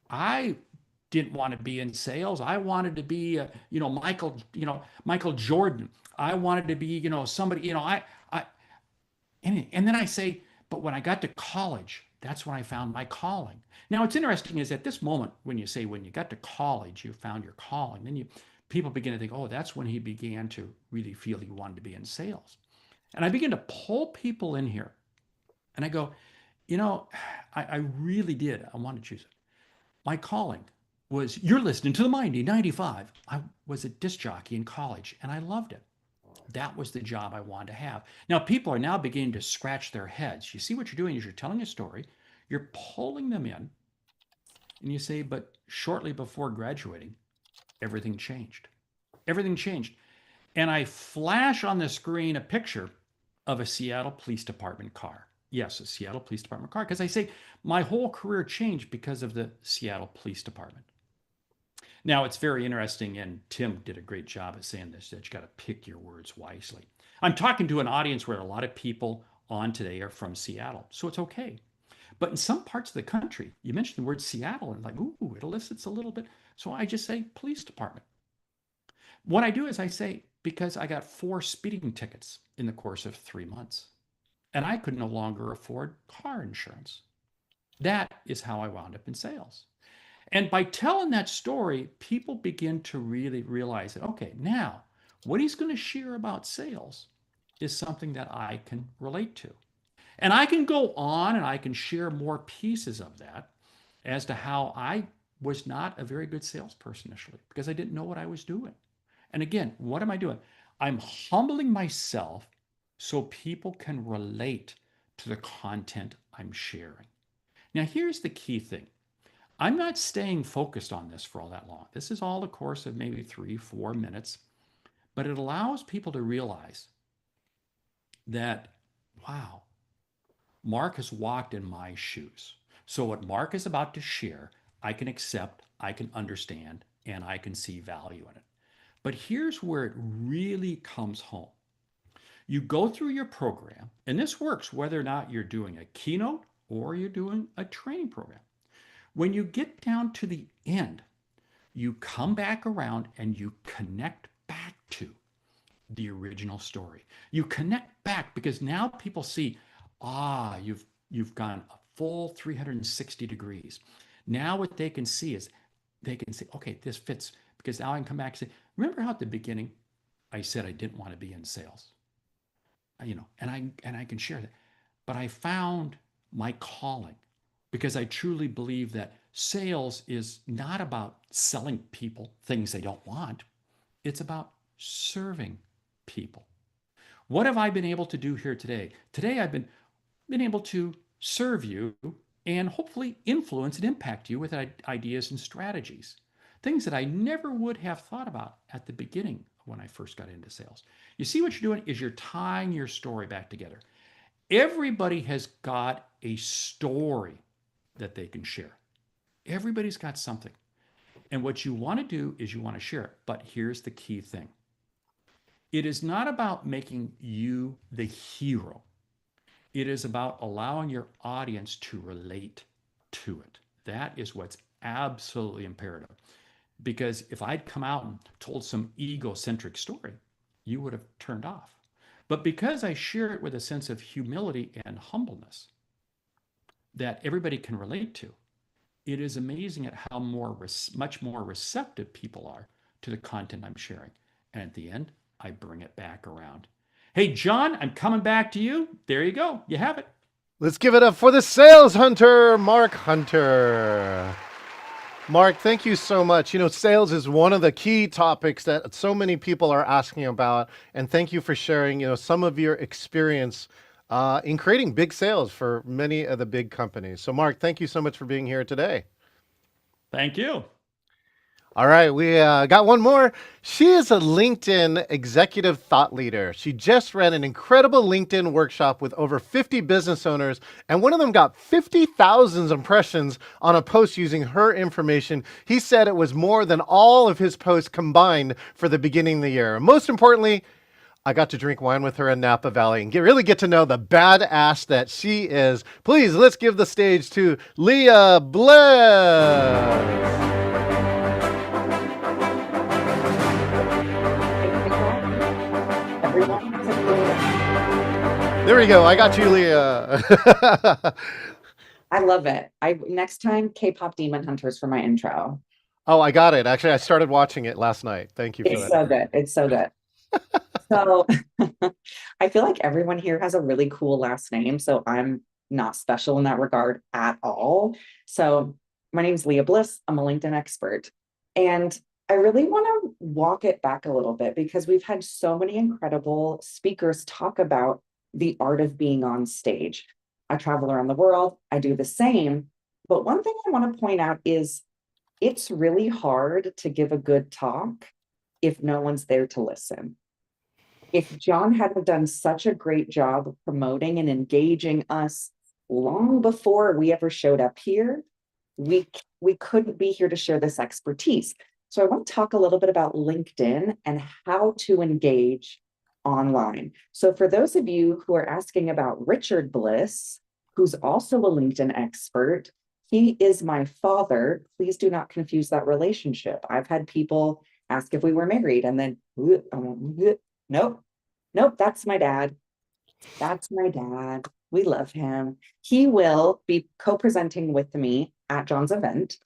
I didn't want to be in sales. I wanted to be, Michael Jordan. I wanted to be, somebody, and then I say, but when I got to college, that's when I found my calling. Now, what's interesting is at this moment, when you say when you got to college, you found your calling, then people begin to think, oh, that's when he began to really feel he wanted to be in sales. And I begin to pull people in here. And I go, I really did. I wanted to choose it. My calling was, you're listening to the Mindy 95. I was a disc jockey in college, and I loved it. That was the job I wanted to have. Now, people are now beginning to scratch their heads. You see what you're doing is you're telling a story, you're pulling them in, and you say, but shortly before graduating, everything changed. Everything changed. And I flash on the screen a picture of a Seattle Police Department car. Yes, a Seattle Police Department car, because I say my whole career changed because of the Seattle Police Department. Now, it's very interesting, and Tim did a great job of saying this, that you got to pick your words wisely. I'm talking to an audience where a lot of people on today are from Seattle, so it's okay. But in some parts of the country, you mentioned the word Seattle, and like, ooh, it elicits a little bit. So I just say police department. What I do is I say, because I got 4 speeding tickets in the course of 3 months, and I could no longer afford car insurance. That is how I wound up in sales. And by telling that story, people begin to really realize that, okay, now what he's going to share about sales is something that I can relate to. And I can go on and I can share more pieces of that as to how I was not a very good salesperson initially because I didn't know what I was doing. And again, what am I doing? I'm humbling myself so people can relate to the content I'm sharing. Now, here's the key thing. I'm not staying focused on this for all that long. This is all a course of maybe 3-4 minutes, but it allows people to realize that, wow, Mark has walked in my shoes. So what Mark is about to share, I can accept, I can understand, and I can see value in it. But here's where it really comes home. You go through your program, and this works whether or not you're doing a keynote or you're doing a training program. When you get down to the end, you come back around and you connect back to the original story. You connect back because now people see, you've gone a full 360 degrees. Now what they can see is they can say, okay, this fits because now I can come back and say, remember how at the beginning I said I didn't want to be in sales? And I can share that. But I found my calling because I truly believe that sales is not about selling people things they don't want. It's about serving people. What have I been able to do here today? Today I've been able to serve you and hopefully influence and impact you with ideas and strategies. Things that I never would have thought about at the beginning when I first got into sales. You see what you're doing is you're tying your story back together. Everybody has got a story that they can share. Everybody's got something. And what you want to do is you want to share it. But here's the key thing. It is not about making you the hero. It is about allowing your audience to relate to it. That is what's absolutely imperative. Because if I'd come out and told some egocentric story, you would have turned off. But because I share it with a sense of humility and humbleness that everybody can relate to, it is amazing at how much more receptive people are to the content I'm sharing. And at the end, I bring it back around. Hey, John, I'm coming back to you. There you go. You have it. Let's give it up for the sales hunter, Mark Hunter. Mark, thank you so much. Sales is one of the key topics that so many people are asking about. And thank you for sharing, some of your experience in creating big sales for many of the big companies. So, Mark, thank you so much for being here today. Thank you. All right, we got one more. She is a LinkedIn executive thought leader. She just ran an incredible LinkedIn workshop with over 50 business owners, and one of them got 50,000 impressions on a post using her information. He said it was more than all of his posts combined for the beginning of the year. Most importantly, I got to drink wine with her in Napa Valley and really get to know the badass that she is. Please, let's give the stage to Leah Bliss. There we go. I got you, Leah. I love it. Next time K-pop Demon Hunters for my intro. Oh, I got it. Actually, I started watching it last night. Thank you for It's that. so good. It's so good. So I feel like everyone here has a really cool last name, so I'm not special in that regard at all. So my name is Leah Bliss. I'm a LinkedIn expert. And I really want to walk it back a little bit because we've had so many incredible speakers talk about the art of being on stage. I travel around the world. I do the same. But one thing I want to point out is it's really hard to give a good talk if no one's there to listen. If John hadn't done such a great job of promoting and engaging us long before we ever showed up here, we couldn't be here to share this expertise. So I want to talk a little bit about LinkedIn and how to engage online. So for those of you who are asking about Richard Bliss, who's also a LinkedIn expert, he is my father. Please do not confuse that relationship. I've had people ask if we were married and then, nope, that's my dad. That's my dad. We love him. He will be co-presenting with me at John's event.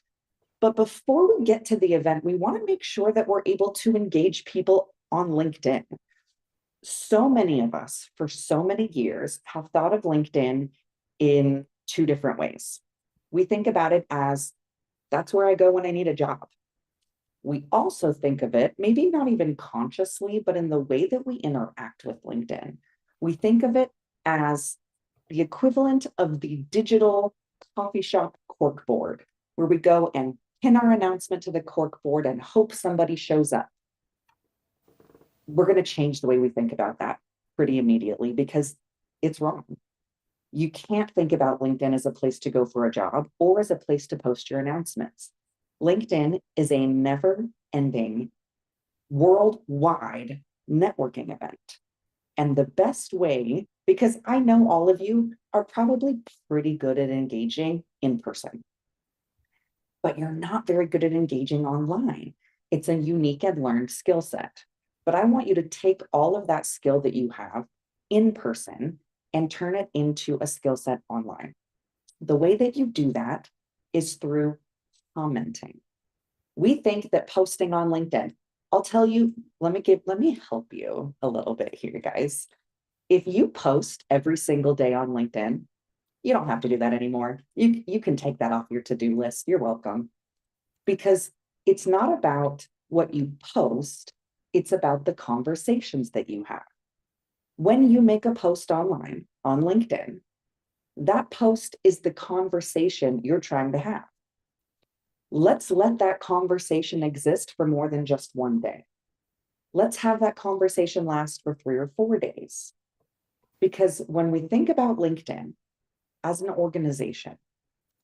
But before we get to the event, we want to make sure that we're able to engage people on LinkedIn. So many of us for so many years have thought of LinkedIn in two different ways. We think about it as that's where I go when I need a job. We also think of it, maybe not even consciously, but in the way that we interact with LinkedIn. We think of it as the equivalent of the digital coffee shop cork board, where we go and pin our announcement to the cork board and hope somebody shows up. We're going to change the way we think about that pretty immediately because it's wrong. You can't think about LinkedIn as a place to go for a job or as a place to post your announcements. LinkedIn is a never-ending, worldwide networking event. And the best way, because I know all of you are probably pretty good at engaging in person, but you're not very good at engaging online. It's a unique and learned skill set. But I want you to take all of that skill that you have in person and turn it into a skill set online. The way that you do that is through commenting. We think that posting on LinkedIn, I'll tell you, let me help you a little bit here, guys. If you post every single day on LinkedIn, you don't have to do that anymore. You can take that off your to-do list. You're welcome. Because it's not about what you post, it's about the conversations that you have. When you make a post online on LinkedIn, that post is the conversation you're trying to have. Let's let that conversation exist for more than just one day. Let's have that conversation last for 3 or 4 days. Because when we think about LinkedIn as an organization,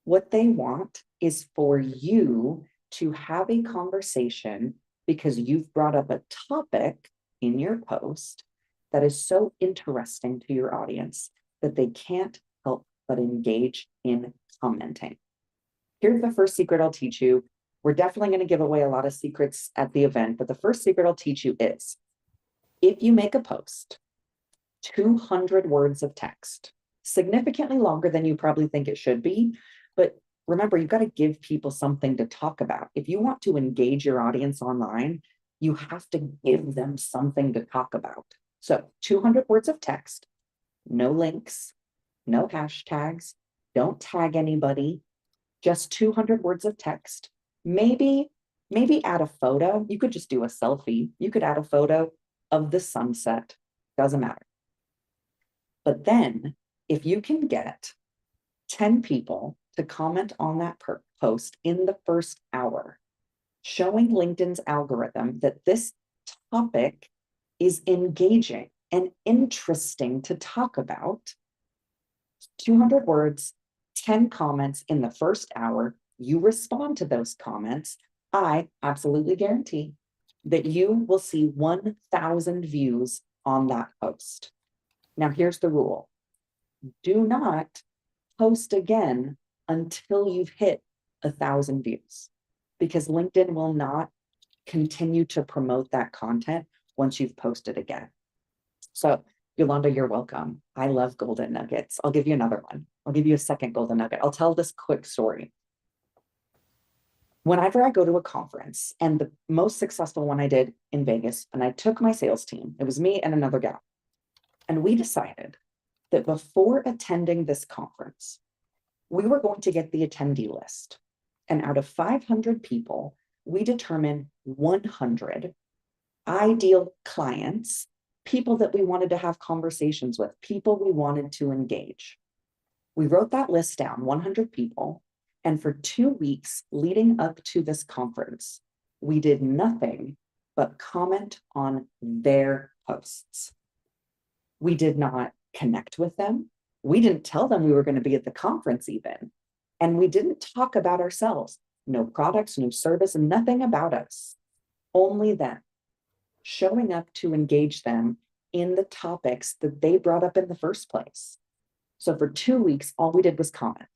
what they want is for you to have a conversation because you've brought up a topic in your post that is so interesting to your audience that they can't help but engage in commenting. Here's the first secret I'll teach you. We're definitely going to give away a lot of secrets at the event, but the first secret I'll teach you is if you make a post, 200 words of text, significantly longer than you probably think it should be, but remember, you've got to give people something to talk about. If you want to engage your audience online, you have to give them something to talk about. So 200 words of text, no links, no hashtags, don't tag anybody, just 200 words of text. Maybe add a photo. You could just do a selfie. You could add a photo of the sunset, doesn't matter. But then if you can get 10 people to comment on that post in the first hour, showing LinkedIn's algorithm that this topic is engaging and interesting to talk about, 200 words, 10 comments in the first hour, you respond to those comments, I absolutely guarantee that you will see 1,000 views on that post. Now, here's the rule. Do not post again until you've hit 1,000 views, because LinkedIn will not continue to promote that content once you've posted again. So Yolanda, you're welcome. I love golden nuggets. I'll give you another one. I'll give you a second golden nugget. I'll tell this quick story. Whenever I go to a conference, and the most successful one I did in Vegas, and I took my sales team, it was me and another gal, and we decided that before attending this conference, we were going to get the attendee list. And out of 500 people, we determined 100 ideal clients, people that we wanted to have conversations with, people we wanted to engage. We wrote that list down, 100 people, and for 2 weeks leading up to this conference, we did nothing but comment on their posts. We did not connect with them. We didn't tell them we were going to be at the conference even. And we didn't talk about ourselves. No products, no service, nothing about us. Only them. Showing up to engage them in the topics that they brought up in the first place. So for 2 weeks, all we did was comment.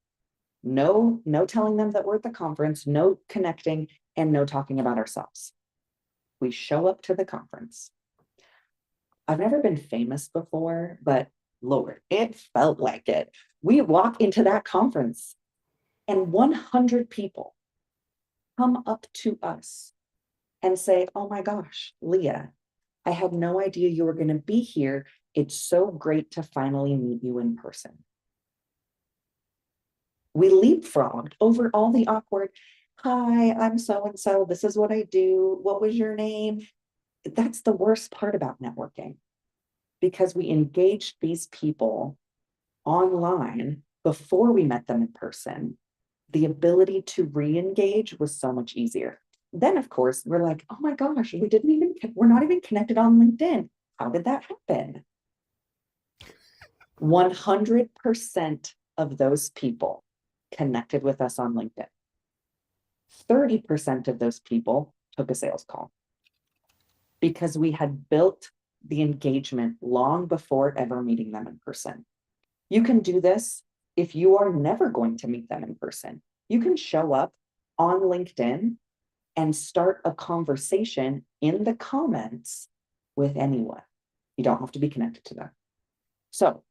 No telling them that we're at the conference, no connecting, and no talking about ourselves. We show up to the conference. I've never been famous before, but Lord, it felt like it. We walk into that conference and 100 people come up to us and say, oh my gosh, Leah, I had no idea you were going to be here. It's so great to finally meet you in person. We leapfrogged over all the awkward, hi, I'm so and so. This is what I do. What was your name? That's the worst part about networking, because we engaged these people online before we met them in person. The ability to re-engage was so much easier. Then, of course, we're like, oh my gosh, we're not even connected on LinkedIn. How did that happen? 100% of those people connected with us on LinkedIn. 30% of those people took a sales call because we had built the engagement long before ever meeting them in person. You can do this if you are never going to meet them in person. You can show up on LinkedIn and start a conversation in the comments with anyone. You don't have to be connected to them. So,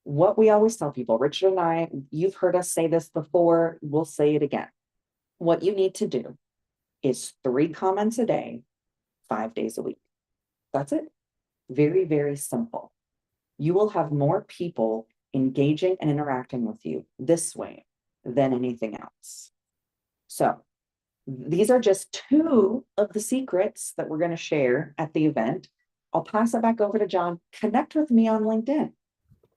what we always tell people, Richard and I, you've heard us say this before, we'll say it again. What you need to do is 3 comments a day, 5 days a week. That's it. Very, very simple. You will have more people engaging and interacting with you this way than anything else. So, these are just 2 of the secrets that we're going to share at the event. I'll pass it back over to John. Connect with me on LinkedIn.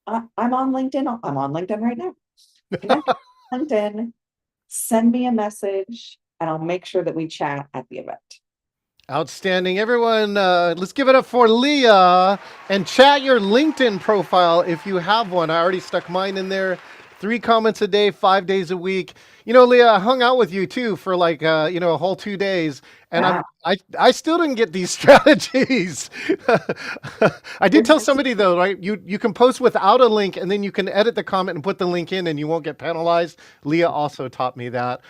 I'm on LinkedIn. I'm on LinkedIn right now. Connect with LinkedIn, send me a message, and I'll make sure that we chat at the event. Outstanding. Everyone, let's give it up for Leah, and chat your LinkedIn profile if you have one. I already stuck mine in there. 3 comments a day, 5 days a week. You know, Leah, I hung out with you too for like, a whole 2 days. And Wow. I still didn't get these strategies. I did tell somebody though, right? You can post without a link, and then you can edit the comment and put the link in, and you won't get penalized. Leah also taught me that.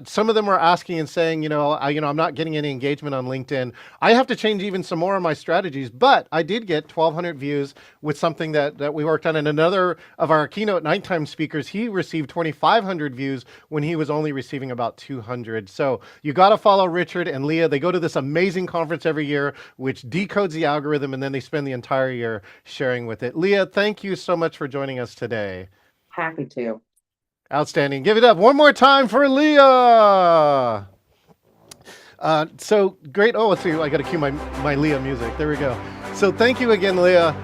Some of them were asking and saying, I'm not getting any engagement on LinkedIn. I have to change even some more of my strategies, but I did get 1,200 views with something that we worked on. And another of our keynote nighttime speakers, he received 2,500 views when he was only receiving about 200. So you got to follow Richard and Leah. They go to this amazing conference every year, which decodes the algorithm, and then they spend the entire year sharing with it. Leah, thank you so much for joining us today. Happy to. Outstanding. Give it up one more time for Leah. So great. Oh, let's see. I got to cue my Leah music. There we go. So thank you again, Leah.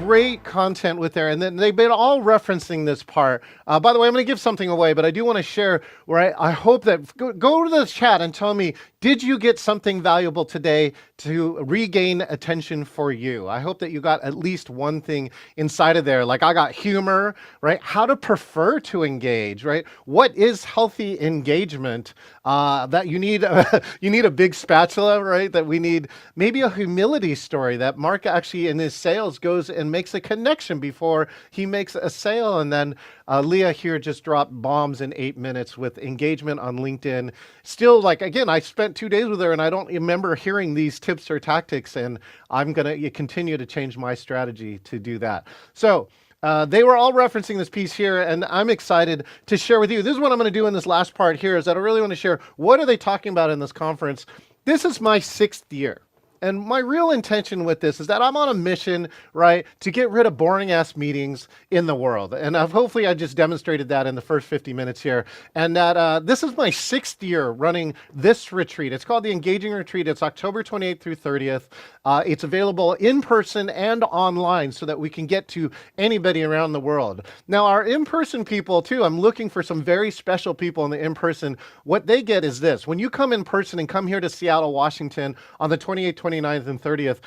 Great content with there. And then they've been all referencing this part. By the way, I'm going to give something away, but I do want to share where I hope that go to the chat and tell me, did you get something valuable today to regain attention for you? I hope that you got at least one thing inside of there. Like I got humor, right? How to prefer to engage, right? What is healthy engagement? That you need a big spatula, right? That we need maybe a humility story that Mark actually in his sales goes and makes a connection before he makes a sale. And then Leah here just dropped bombs in 8 minutes with engagement on LinkedIn. Still, like, again, I spent 2 days with her and I don't remember hearing these tips or tactics, and I'm going to continue to change my strategy to do that. So they were all referencing this piece here, and I'm excited to share with you. This is what I'm going to do in this last part here, is that I really want to share what are they talking about in this conference. This is my 6th year. And my real intention with this is that I'm on a mission, right, to get rid of boring ass meetings in the world. And hopefully I just demonstrated that in the first 50 minutes here. And that this is my 6th year running this retreat. It's called the Engaging Retreat. It's October 28th through 30th. It's available in person and online so that we can get to anybody around the world. Now, our in-person people too, I'm looking for some very special people in the in-person. What they get is this. When you come in person and come here to Seattle, Washington on the 28th, 29th, and 30th,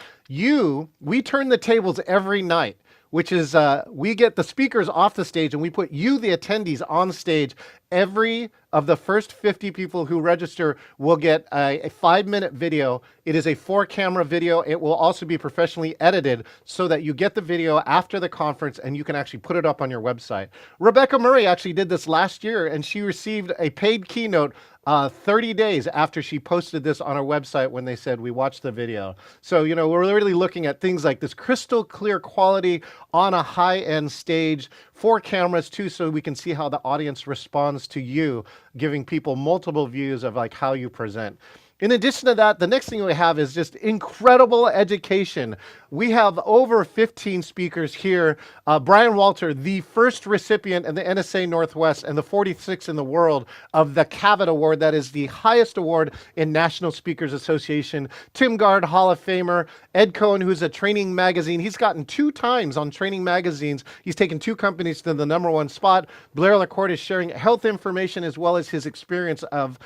we turn the tables every night, which is we get the speakers off the stage and we put you, the attendees, on stage. Every of the first 50 people who register will get a 5-minute video. It is a 4-camera video. It will also be professionally edited so that you get the video after the conference and you can actually put it up on your website. Rebecca Murray actually did this last year, and she received a paid keynote 30 days after she posted this on our website when they said, we watched the video. So, we're really looking at things like this crystal clear quality on a high-end stage, 4 cameras too, so we can see how the audience responds to you, giving people multiple views of like how you present. In addition to that, the next thing we have is just incredible education. We have over 15 speakers here. Brian Walter, the first recipient in the NSA Northwest and the 46th in the world of the Cavett Award. That is the highest award in National Speakers Association. Tim Gard, Hall of Famer. Ed Cohen, who's a Training Magazine. He's gotten 2 times on Training Magazines. He's taken 2 companies to the #1 spot. Blair LaCourte is sharing health information as well as his experience of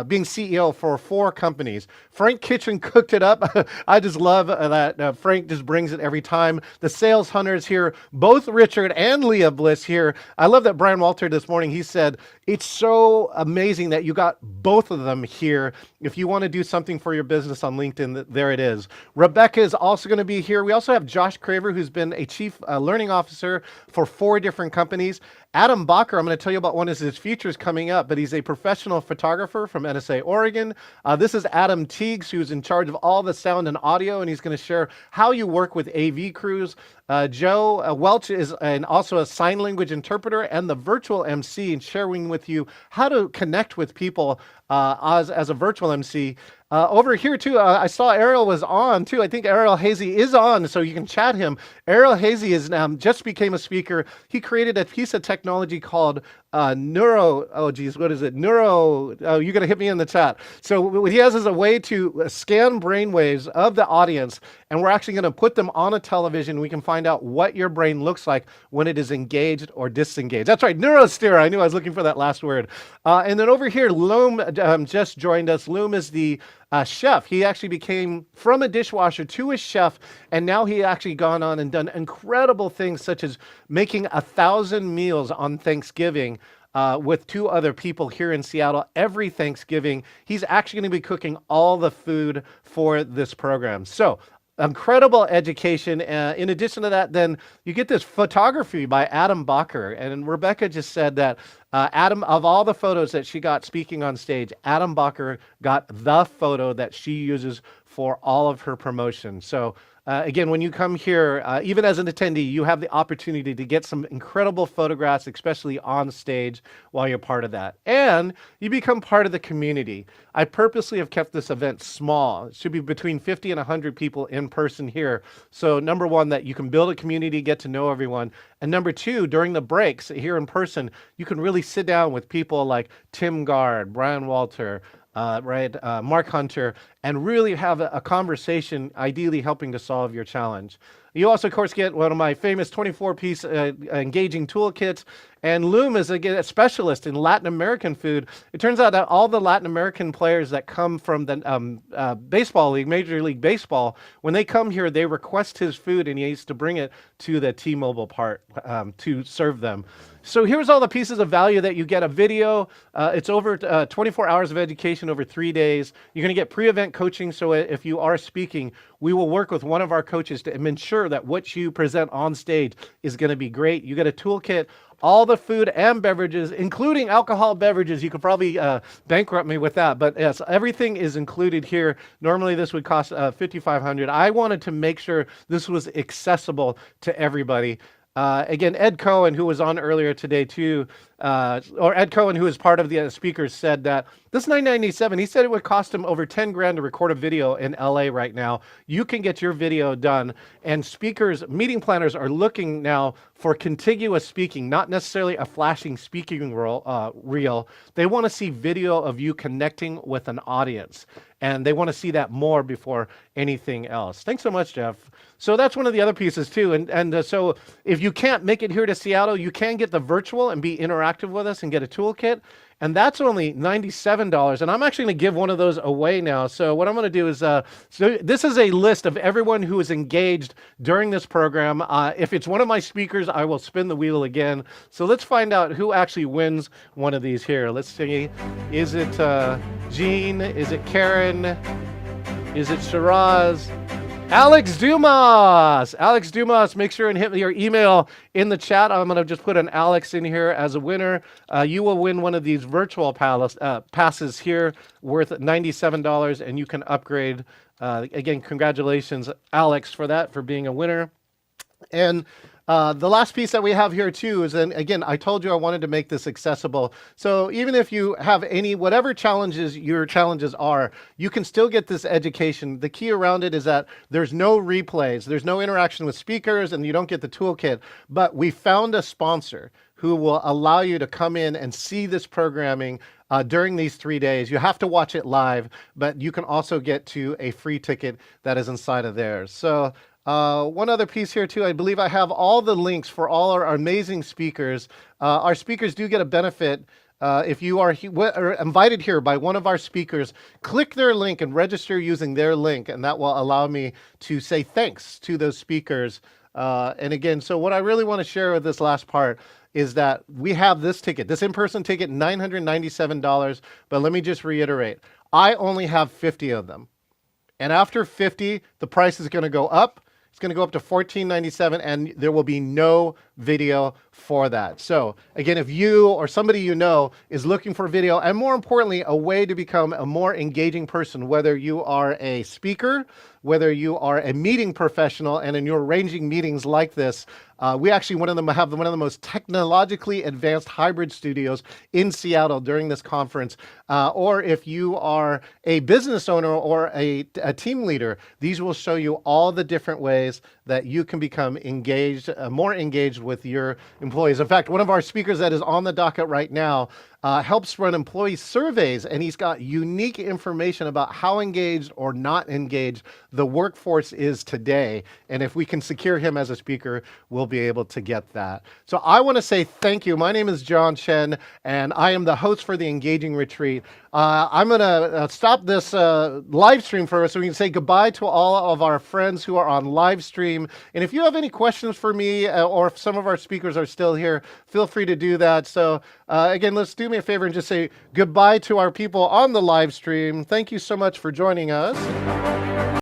being CEO for 4 companies. Frank Kitchen cooked it up. I just love that Frank just brings it every time. The sales hunters here, both Richard and Leah Bliss here. I love that Brian Walter this morning, he said, it's so amazing that you got both of them here. If you want to do something for your business on LinkedIn, there it is. Rebecca is also going to be here. We also have Josh Craver, who's been a chief learning officer for 4 different companies. Adam Bacher, I'm going to tell you about one of his features coming up, but he's a professional photographer from NSA Oregon. This is Adam Teagues, who's in charge of all the sound and audio, and he's going to share how you work with AV crews. Joe Welch is also a sign language interpreter and the virtual MC, and sharing with you how to connect with people as a virtual MC. Over here too, I saw Ariel was on too. I think Ariel Hazy is on, so you can chat him. Ariel Hazy is just became a speaker. He created a piece of technology called Neuro. Oh geez, what is it? Neuro. Oh, you're gonna hit me in the chat. So what he has is a way to scan brainwaves of the audience, and we're actually gonna put them on a television. We can find out what your brain looks like when it is engaged or disengaged. That's right, neurosteer. I knew I was looking for that last word. And then over here, Loom just joined us. Loom is the chef. He actually became from a dishwasher to a chef, and now he actually gone on and done incredible things such as making 1,000 meals on Thanksgiving with 2 other people here in Seattle every Thanksgiving. He's actually going to be cooking all the food for this program. So incredible education. In addition to that, then you get this photography by Adam Bacher. And Rebecca just said that Adam, of all the photos that she got speaking on stage, Adam Bacher got the photo that she uses for all of her promotion. So again, when you come here, even as an attendee, you have the opportunity to get some incredible photographs, especially on stage while you're part of that. And you become part of the community. I purposely have kept this event small. It should be between 50 and 100 people in person here. So number 1, that you can build a community, get to know everyone. And number 2, during the breaks here in person, you can really sit down with people like Tim Gard, Brian Walter, Mark Hunter, and really have a conversation, ideally helping to solve your challenge. You also, of course, get one of my famous 24-piece engaging toolkits. And Loom is, again, a specialist in Latin American food. It turns out that all the Latin American players that come from the baseball league, Major League Baseball, when they come here, they request his food, and he needs to bring it to the T-Mobile part to serve them. So here's all the pieces of value that you get. A video, it's over 24 hours of education over 3 days. You're going to get pre-event coaching, so if you are speaking, we will work with one of our coaches to ensure that what you present on stage is going to be great. You get a toolkit, all the food and beverages, including alcohol beverages. You could probably bankrupt me with that, but yes, everything is included here. Normally this would cost $5,500. I wanted to make sure this was accessible to everybody. Again, Ed Cohen, who was on earlier today too, or Ed Cohen, who is part of the speakers, said that this $997, he said it would cost him over 10 grand to record a video in LA right now. You can get your video done, and speakers, meeting planners are looking now for contiguous speaking, not necessarily a flashing speaking reel. They want to see video of you connecting with an audience, and they want to see that more before anything else. Thanks so much, Jeff. So that's one of the other pieces too. And so if you can't make it here to Seattle, you can get the virtual and be interactive with us and get a toolkit. And that's only $97. And I'm actually going to give one of those away now. So what I'm going to do is, so this is a list of everyone who is engaged during this program. If it's one of my speakers, I will spin the wheel again. So let's find out who actually wins one of these here. Let's see. Is it Jean? Is it Karen? Is it Shiraz? Alex Dumas. Alex Dumas, make sure and hit your email in the chat. I'm going to just put an Alex in here as a winner. You will win one of these virtual passes here worth $97, and you can upgrade. Again, congratulations, Alex, for that, for being a winner. And The last piece that we have here too is, and again, I told you I wanted to make this accessible. So even if you have whatever challenges your challenges are, you can still get this education. The key around it is that there's no replays, there's no interaction with speakers, and you don't get the toolkit. But we found a sponsor who will allow you to come in and see this programming during these 3 days. You have to watch it live, but you can also get to a free ticket that is inside of there. So one other piece here too, I believe I have all the links for all our amazing speakers. Our speakers do get a benefit. If you are invited here by one of our speakers, click their link and register using their link, and that will allow me to say thanks to those speakers. And again, so what I really want to share with this last part is that we have this ticket, this in-person ticket, $997. But let me just reiterate, I only have 50 of them. And after 50, the price is going to go up. It's going to go up to $14.97, and there will be no video for that. So again, if you or somebody you know is looking for video, and more importantly, a way to become a more engaging person, whether you are a speaker, whether you are a meeting professional, and you're arranging meetings like this, we actually have one of the most technologically advanced hybrid studios in Seattle during this conference. Or if you are a business owner or a team leader, these will show you all the different ways that you can become engaged, more engaged with your employees. In fact, one of our speakers that is on the docket right now helps run employee surveys, and he's got unique information about how engaged or not engaged the workforce is today. And if we can secure him as a speaker, we'll be able to get that. So I want to say thank you. My name is John Chen, and I am the host for the Engaging Retreat. I'm going to stop this live stream for us so we can say goodbye to all of our friends who are on live stream. And if you have any questions for me, or if some of our speakers are still here, feel free to do that. So again, let's do me a favor and just say goodbye to our people on the live stream. Thank you so much for joining us.